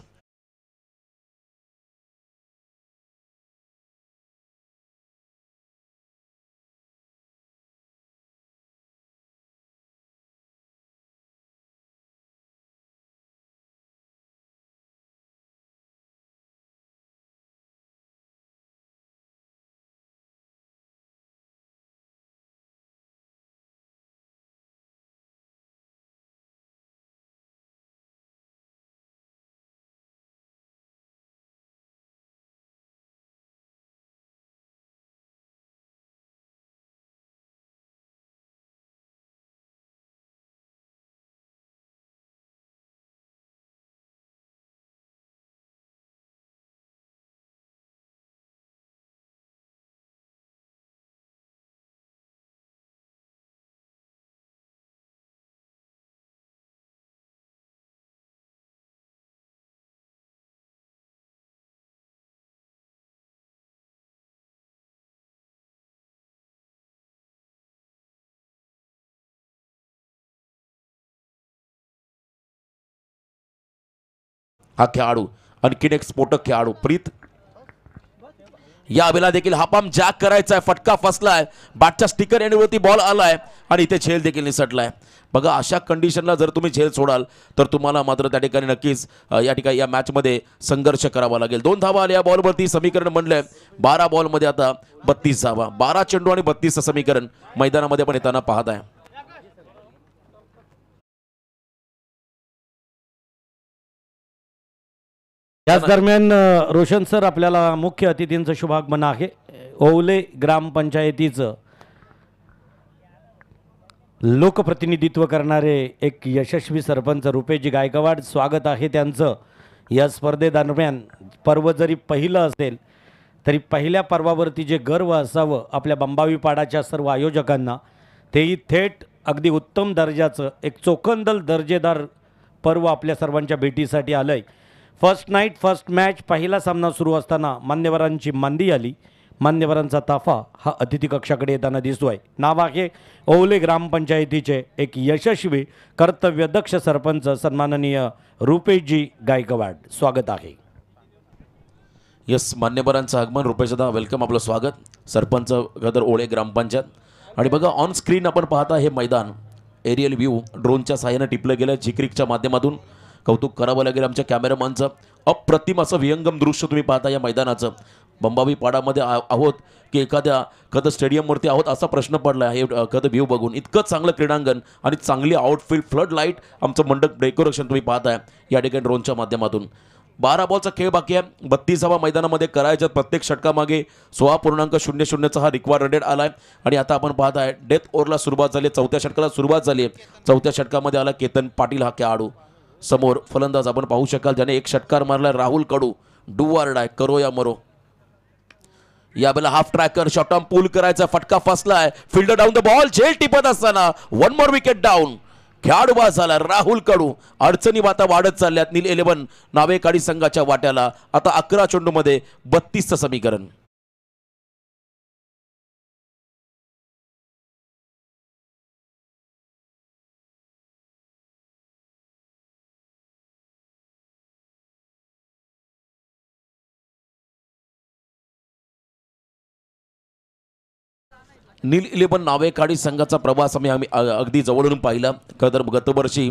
हा खेळाडू आणखीन एक स्फोटक खेळाडू प्रीत. यावेळेला देखील हापाम जॅक करायचा आहे. फटका फसलाय. बॅटच्या स्टिकर एंडवरती बॉल आलाय आणि इथे झेल देखील निसटलाय. बघा अशा कंडिशनला जर तुम्ही झेल सोडाल तर तुम्हाला मात्र त्या ठिकाणी नक्कीच या ठिकाणी या मॅचमध्ये संघर्ष करावा लागेल. 2 धावा आल्या या बॉलवरती. समीकरण म्हणलंय 12 बॉलमध्ये आता 32 धावा. 12 चेंडू आणि 32 समीकरण मैदानामध्ये पण येताना पाहत आहे. याच दरम्यान रोशन सर आपल्याला मुख्य अतिथींचं शुभागमन आहे. ओवले ग्रामपंचायतीचं लोकप्रतिनिधित्व करणारे एक यशस्वी सरपंच रुपेशजी गायकवाड, स्वागत आहे त्यांचं या स्पर्धेदरम्यान. पर्व जरी पहिलं असेल तरी पहिल्या पर्वावरती जे गर्व असावं आपल्या बंबावीपाडाच्या सर्व आयोजकांना, तेही थेट अगदी उत्तम दर्जाचं एक चोखंदल दर्जेदार पर्व आपल्या सर्वांच्या भेटीसाठी आलं आहे. फर्स्ट नाईट फर्स्ट मॅच पहिला सामना सुरू असताना मान्यवरांची मांदी आली. मान्यवरांचा ताफा हा अतिथी कक्षाकडे येताना दिसतोय. नाव आहे ओवले ग्रामपंचायतीचे एक यशस्वी कर्तव्यदक्ष सरपंच सन्माननीय रुपेशजी गायकवाड, स्वागत आहे. यस, मान्यवरांचं आगमन. रुपेशदा वेलकम, आपलं स्वागत. सरपंच गदर ओळे ग्रामपंचायत. आणि बघा ऑन स्क्रीन आपण पाहता हे मैदान एरियल व्ह्यू ड्रोनच्या साहाय्यानं टिपलं गेलं. झिक्रिकच्या माध्यमातून कौतुक करावं लागेल आमच्या कॅमेरामॅनचं. अप्रतिम असं विहंगम दृश्य तुम्ही पाहता या मैदानाचं. बंबावी पाडामध्ये आहोत की एखाद्या स्टेडियमवरती आहोत असा प्रश्न पडला आहे एखादं व्ह्यू बघून. इतकं चांगलं क्रीडांगण आणि चांगली आउटफील्ड फ्लड लाईट आमचं मंडप डेकोरेशन तुम्ही पाहताय या ठिकाणी ड्रोनच्या माध्यमातून. 12 बॉलचा खेळ बाकी आहे. 32वा मैदानामध्ये करायच्यात प्रत्येक षटकामागे 16.00चा हा रिक्वायर्ड रन रेट आलाय. आणि आता आपण पाहताय डेथ ओव्हरला सुरुवात झाली, चौथ्या षटकाला सुरुवात झाली आहे. चौथ्या षटकामध्ये आला केतन पाटील हा खेळाडू. समोर फलंदाज आपण पाहू शकाल ज्याने एक षटकार मारला राहुल कडू. डू ऑर डाय, करो या मरो. यावेळेला हाफ ट्रॅकर शॉर्ट टर्म पूल करायचा, फटका फसलाय, फिल्डर डाऊन द बॉल, झेल टिपत असताना 1 मोर विकेट डाऊन. खेळाडू बाद झाला राहुल कडू. अडचणी आता वाढत चालल्यात नील 11 नावेकाडी संघाच्या वाट्याला. आता 11 चेंडूमध्ये 32चं समीकरण. नील 11 नावेकाडी संघाचा प्रवास आम्ही अगदी जवळून पाहिला. खरं तर गतवर्षी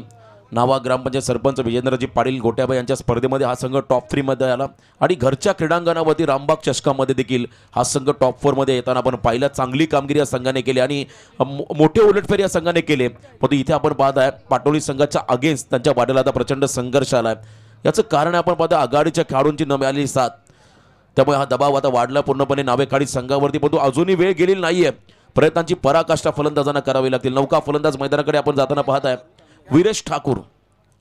नावा ग्रामपंचायत सरपंच विजेंद्रजी पाटील गोट्याबाई यांच्या स्पर्धेमध्ये हा संघ टॉप 3 मध्ये आला आणि घरच्या क्रीडांगणावरती रामबाग चषकामध्ये देखील हा संघ टॉप 4 मध्ये येताना आपण पाहिला. चांगली कामगिरी या संघाने केली आणि मोठे उलटफेर या संघाने केले. पण इथे आपण पाहत आहे पाटोली संघाच्या अगेन्स्ट त्यांच्या वाट्याला आता प्रचंड संघर्ष आलाय. याचं कारण आपण पाहतो आघाडीच्या खेळाडूंची न मिळालेली साथ. त्यामुळे हा दबाव आता वाढला पूर्णपणे नावेकाडी संघावरती. परंतु अजूनही वेळ गेलेली नाहीये. प्रयत्नांची पराकाष्ठा फलंदाजांना करावी लागतील. नौका फलंदाज मैदानाकडे आपण जाताना पाहताय वीरेश ठाकूर.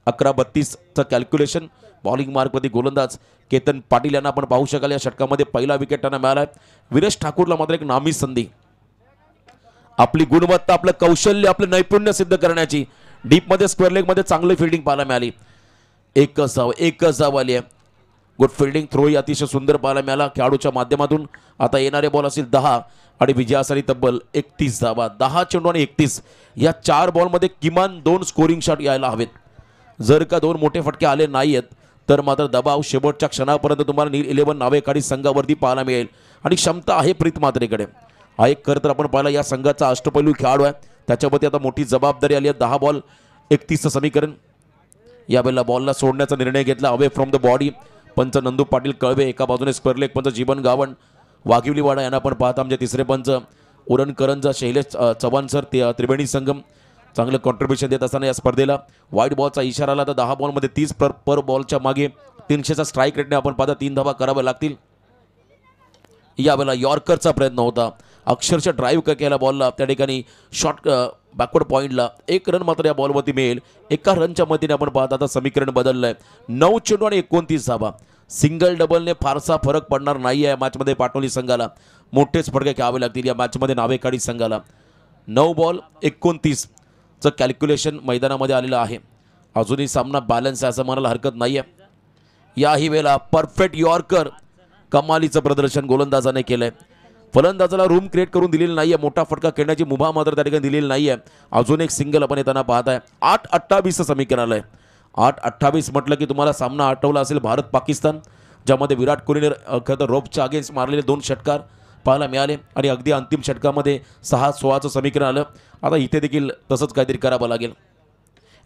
11-32चं कॅल्क्युलेशन. बॉलिंग मार्कवरती गोलंदाज केतन पाटील यांना आपण पाहू शकाल. या षटकामध्ये पहिला विकेट त्यांना मिळाला. वीरेश ठाकूरला मात्र एक नामी संधी आपली गुणवत्ता, आपलं कौशल्य, आपलं नैपुण्य सिद्ध करण्याची. डीपमध्ये स्क्वेअर लेगमध्ये चांगली फिल्डिंग पाहायला मिळाली. एकच धाव आली आहे. गुड फिल्डिंग, थ्रोही अतिशय सुंदर पाहायला मिळाला खेळाडूच्या माध्यमातून. आता येणारे बॉल असतील 10 आणि विजयासाठी तब्बल 31 धावा. 10 चेंडू आणि 31 या 4 बॉलमध्ये किमान 2 स्कोरिंग शॉट यायला हवेत. जर का 2 मोठे फटके आले नाहीयेत तर मात्र दबाव शेवटच्या क्षणापर्यंत तुम्हाला नील 11 नावेकाडी संघावरती पाहायला मिळेल. आणि क्षमता आहे प्रीत मात्रेकडे. हा एक खरं तर आपण पाहिला या संघाचा अष्टपैलू खेळाडू आहे. त्याच्यावरती आता मोठी जबाबदारी आली आहे. 10 बॉल 31चं समीकरण. यावेळेला बॉलला सोडण्याचा निर्णय घेतला अवे फ्रॉम द बॉडी. पंच नंदू पाटील कळवे, एका बाजूने स्क्वेअर लेग पंच जीवन गावण. वाघिवलीवाडा यांना आपण पाहता आमचे तिसरे पंच उरणकरंजा शैलेश चव्हाण सर. त्रिवेणी संगम चांगलं कॉन्ट्रीब्युशन देत असताना या स्पर्धेला व्हाईट बॉलचा इशारा आला. तर 10 बॉलमध्ये 30 पर बॉलच्या मागे 300चा स्ट्राईक रेटने आपण पाहता 3 धावा कराव्या लागतील. यावेळेला यॉर्करचा प्रयत्न होता, अक्षरशः ड्राईव्ह केला बॉलला त्या ठिकाणी शॉर्ट बॅकवर्ड पॉईंटला. 1 रन मात्र या बॉलवरती मिळेल. एका रनच्या मतीने आपण पाहता आता समीकरण बदललंय. 9 चेंडू आणि 29 धावा. सिंगल डबलने फारसा फरक पडणार नाही आहे मॅचमध्ये. पाटोली संघाला मोठेच फटके घ्यावे लागतील या मॅचमध्ये नावेकाडी संघाला. 9 बॉल 29चं कॅल्क्युलेशन मैदानामध्ये आलेलं आहे. अजूनही सामना बॅलन्स आहे असं म्हणायला हरकत नाही आहे. याही वेळेला परफेक्ट यॉर्कर कमालीचं प्रदर्शन गोलंदाजाने केलंय. फलंदाजाला रूम क्रिएट करून दिलेली नाहीये. मोठा फटका खेळण्याची मुभा मात्र त्या ठिकाणी दिलेली नाहीये. अजून एक सिंगल आपण येताना पाहताय. 8-28चं समीकरण आलंय. 8-28 म्हटलं की तुम्हाला सामना आठवला असेल भारत पाकिस्तान, ज्यामध्ये विराट कोहलीने खरं तर रोपच्या अगेन्स्ट मारलेले 2 षटकार पाहायला मिळाले आणि अगदी अंतिम षटकामध्ये 6-16चं समीकरण आलं. आता इथे देखील तसंच काहीतरी करावं लागेल.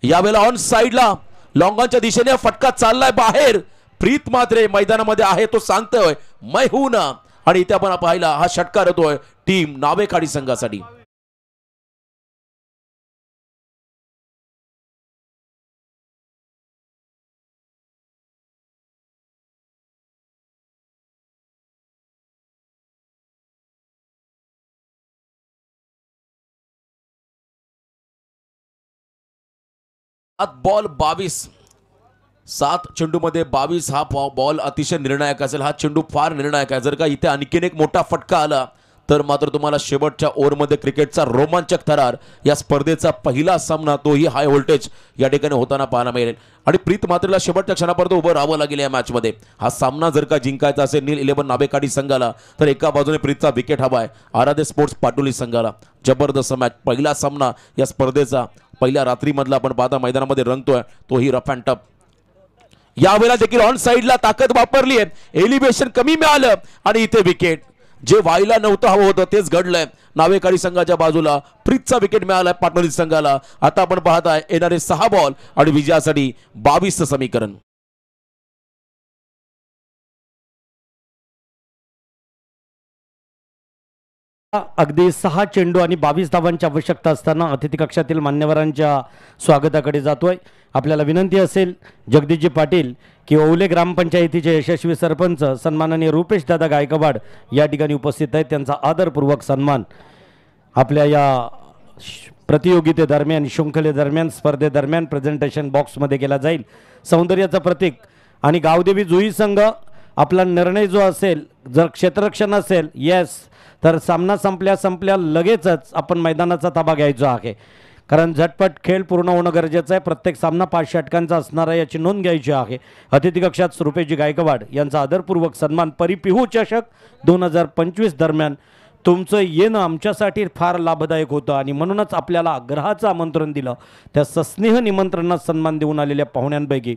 यावेळेला ऑन साईडला लॉंगॉनच्या दिशेने फटका चाललाय बाहेर. प्रीत मात्रे मैदानामध्ये आहे, तो सांगतोय मै हूं ना. आणि इथे आपण पाहिला हा षटकार होतोय टीम नावेकाडी संघासाठी. बॉल 22, 7 चेंडूमध्ये 22 हा बॉल अतिशय निर्णायक असेल. हा चेंडू फार निर्णायक आहे. जर का इथे आणखीन एक मोठा फटका आला तर मात्र तुम्हाला शेवटच्या ओव्हरमध्ये क्रिकेटचा रोमांचक थरार, या स्पर्धेचा पहिला सामना तोही हाय व्होल्टेज या ठिकाणी होताना पाहायला मिळेल. आणि प्रीत मात्रेला शेवटच्या क्षणापर्यंत उभं राहावं लागेल या मॅचमध्ये. हा सामना जर का जिंकायचा असेल नील 11 नावेकाडी संघाला तर एका बाजूने प्रीतचा विकेट हवा आहे. आराध्य स्पोर्ट्स पाटोली संघाला जबरदस्त मॅच. पहिला सामना या स्पर्धेचा पहिल्या रात्रीमधला आपण पाहता मैदानामध्ये रंगतोय तोही रफ अँड टफ. यावेळेला देखील ऑन साईडला ताकद वापरली आहे. एलिव्हेशन कमी मिळालं आणि इथे विकेट. जे व्हायला नव्हतं हवं होतं तेच घडलंय. नावेकाडी संघाच्या बाजूला फ्रीजचा विकेट मिळालाय पाटणोली संघाला. आता आपण पाहताय येणारे 6 बॉल आणि विजयासाठी 22चं समीकरण. अगदी 6 चेंडू आणि 22 धावांची आवश्यकता असताना अतिथी कक्षातील मान्यवरांच्या स्वागताकडे जातोय. आपल्याला विनंती असेल जगदीशजी पाटील की ओवले ग्रामपंचायतीचे यशस्वी सरपंच सन्माननीय रुपेश दादा गायकवाड या ठिकाणी उपस्थित आहेत. त्यांचा आदरपूर्वक सन्मान आपल्या या प्रतियोगितेदरम्यान, शृंखलेदरम्यान, स्पर्धेदरम्यान प्रेझेंटेशन बॉक्समध्ये केला जाईल. सौंदर्याचं प्रतीक आणि गावदेवी जुई संघ आपला निर्णय जो असेल, जर क्षेत्ररक्षण असेल येस तर सामना संपल्या लगेचच आपण मैदानाचा ताबा घ्यायचा आहे, कारण झटपट खेळ पूर्ण होणं गरजेचं आहे. प्रत्येक सामना 5 षटकांचा असणार आहे याची नोंद घ्यायची आहे. अतिथी कक्षात रुपेशजी गायकवाड यांचा आदरपूर्वक सन्मान. परिपिहू चषक 2025 दरम्यान तुमचं येणं आमच्यासाठी फार लाभदायक होतं आणि म्हणूनच आपल्याला आग्रहाचं आमंत्रण दिलं. त्या सस्नेह निमंत्रणात सन्मान देऊन आलेल्या पाहुण्यांपैकी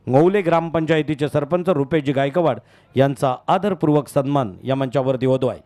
गौले ग्रामपंचायतीचे सरपंच रुपेशजी गायकवाड यांचा आदरपूर्वक सन्मान या मंचावरती होतो आहे.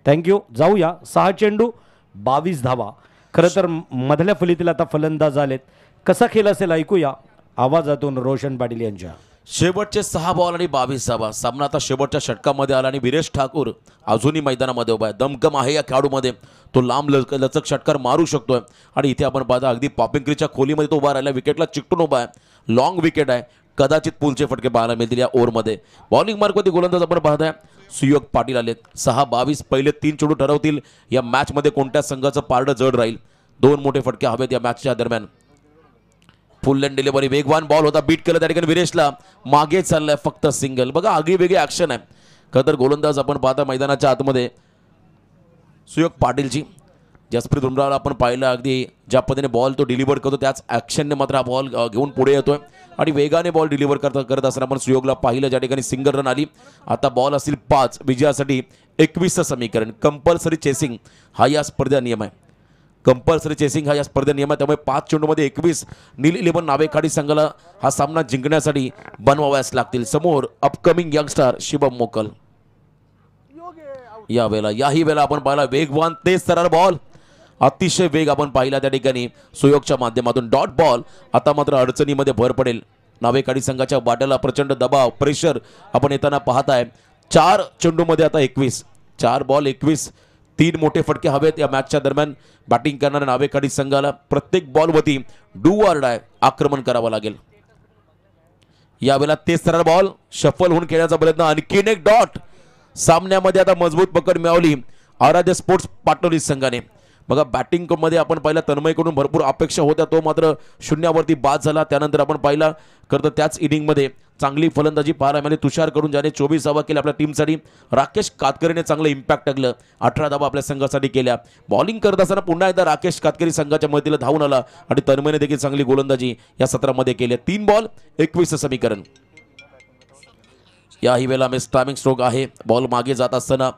थँक्यू. जाऊया 6 चेंडू 22 धावा. खरं तर मधल्या फलीतील आता फलंदाज आलेत. कसा खेळ असेल ऐकूया आवाजातून रोशन पाटील यांच्या. शेवटचे 6 बॉल आणि 22 धावा. सामना आता शेवटच्या षटकामध्ये आला आणि विरेश ठाकूर अजूनही मैदानामध्ये उभा आहे. दमकम आहे या खेळाडूमध्ये. तो लांब लचक षटकार मारू शकतोय आणि इथे आपण पाहता अगदी पॉपिंग खोलीमध्ये तो उभा राहिला. विकेटला चिकटून उभा आहे. लॉंग विकेट आहे. कदाचित पुलचे फटके पाहायला मिळतील या ओव्हरमध्ये. बॉलिंग मार्कवरती गोलंदाज आपण पाहताय सुयोग पाटील आलेत. 6-22 पहिले 3 चेंडू ठरवतील या मॅचमध्ये कोणत्या संघाचं पारडं जड राहील. 2 मोठे फटके हवेत या मॅचच्या दरम्यान. फुल लेंथ डिलिव्हरी, वेगवान बॉल होता, बीट केलं त्या ठिकाणी विरेशला. मागे चाललाय फक्त सिंगल. बघा आगळी वेगळी ॲक्शन आहे. खरं तर गोलंदाज आपण पाहता मैदानाच्या आतमध्ये सुयोग पाटीलची. जसप्रीत बुमराहला आपण पाहिलं अगदी ज्या पद्धतीने बॉल तो डिलिव्हर करतो त्याच ॲक्शनने मात्र हा बॉल घेऊन पुढे येतोय आणि वेगाने बॉल डिलिव्हर करत असताना आपण सुयोगला पाहिलं ज्या ठिकाणी सिंगल रन आली. आता बॉल असतील 5. विजयासाठी 21चं समीकरण. कंपल्सरी चेसिंग हा या स्पर्धेचा नियम आहे. कंपल्सरी चेसिंग हा या स्पर्धेचा नियम आहे. त्यामुळे 5 चेंडूमध्ये 21 नील 11 नावेखाडी संघाला हा सामना जिंकण्यासाठी बनवाव्यास लागतील. समोर अपकमिंग यंगस्टार शिवम मोकल. याही वेळेला आपण पाहिला वेगवान तेज सरळ बॉल, अतिशय वेग आपण पाहिला त्या ठिकाणी सुयोगच्या माध्यमातून. Dot ball. आता मात्र अडचणीमध्ये भर पडेल. नावेकाडी संघाच्या वाट्याला प्रचंड दबाव, प्रेशर आपण येताना पाहताय. 4 चेंडूमध्ये आता 21. 4 बॉल 21. 3 मोठे फटके हवेत या मॅचच्या दरम्यान. बॅटिंग करणाऱ्या नावेकाडी संघाला प्रत्येक बॉलवरती डू ऑर डाय आक्रमण करावं लागेल. यावेळेला तेज सरळ बॉल शफल होऊन खेळण्याचा प्रयत्न. आणखीन एक डॉट. सामन्यामध्ये आता मजबूत पकड मिळवली आराध्य स्पोर्ट्स पाटोली संघाने. बघा बॅटिंग मध्ये आपण पाहिला तन्मयकडून भरपूर अपेक्षा होत्या, तो मात्र शून्यावरती बाद झाला. त्यानंतर आपण पाहिला खरं तर त्याच इनिंगमध्ये चांगली फलंदाजी पाहायला मिळाली तुषारकडून, ज्याने 24 धावा केल्या आपल्या टीमसाठी. राकेश कातकरीने चांगलं इम्पॅक्ट टाकलं, 18 धावा आपल्या संघासाठी केल्या. बॉलिंग करत असताना पुन्हा एकदा राकेश कातकरी संघाच्या मदतीला धावून आला आणि तन्मयने देखील चांगली गोलंदाजी या सत्रामध्ये केली. 3 बॉल 21 समीकरण. याही वेळेला मिस टायमिंग स्ट्रोक आहे. बॉल मागे जात असताना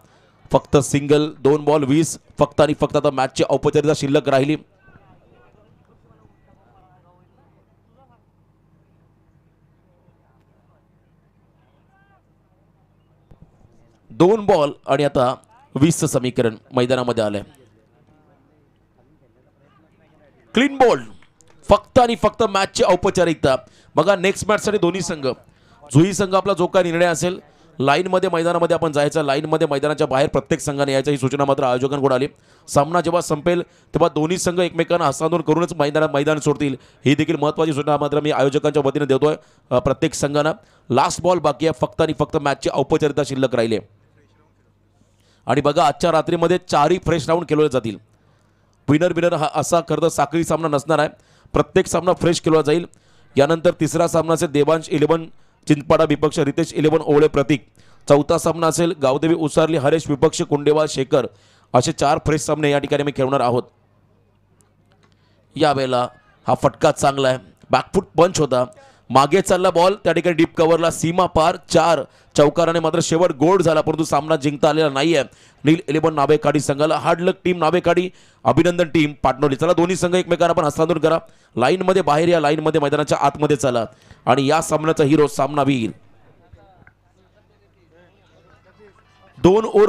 फक्त सिंगल. 2 बॉल 20 फक्त आणि फक्त आता मॅचची औपचारिकता शिल्लक राहिली. दोन बॉल आणि आता 20चं समीकरण मैदानामध्ये आलंय. क्लीन बॉल फक्त आणि फक्त मॅचची औपचारिकता. बघा नेक्स्ट मॅचसाठी दोन्ही संघ, जुई संघ आपला जो काय निर्णय असेल लाईनमध्ये मैदानामध्ये आपण जायचं, लाईनमध्ये मैदानाच्या बाहेर प्रत्येक संघाने यायची ही सूचना मात्र आयोजकांकडून आली. सामना जेव्हा संपेल तेव्हा दोन्ही संघ एकमेकांना हस्तांतरण करूनच मैदान सोडतील, ही देखील महत्त्वाची सूचना मात्र मी आयोजकांच्या वतीने देतोय प्रत्येक संघानं. लास्ट बॉल बाकी आहे, फक्त आणि फक्त मॅचची औपचारिकता शिल्लक राहिली. आणि बघा आजच्या रात्रीमध्ये 4ही फ्रेश राऊंड खेळवले जातील. विनर हा असा खरं तर साखळी सामना नसणार आहे, प्रत्येक सामना फ्रेश खेळला जाईल. यानंतर तिसरा सामना असेल देवांश 11 चिंचपाडा विपक्ष रितेश 11 ओवळे प्रतीक. चौथा सामना असेल गावदेवी उसारली हरेश विपक्ष कुंडेवाल शेखर. असे 4 फ्रेश सामने या ठिकाणी मी खेळणार आहोत. यावेळेला हा फटका चांगला आहे, बॅकफूट पंच होता, मागे चालला बॉल त्या ठिकाणी डीप कव्हरला सीमा पार. 4 चौकाराने मात्र शेवट गोड झाला, परंतु सामना जिंकता आलेला नाहीये. नील 11 नावेकाडी संघाला. हार्ड लक टीम नावेकाडी, अभिनंदन टीम पाटणोली. चला दोन्ही संघ एकमेकांना पण हस्तांतरण करा. लाईनमध्ये बाहेर या, लाईनमध्ये मैदानाच्या आतमध्ये चला आणि या सामन्याचा हिरो सामनावीर 2 ओव्हर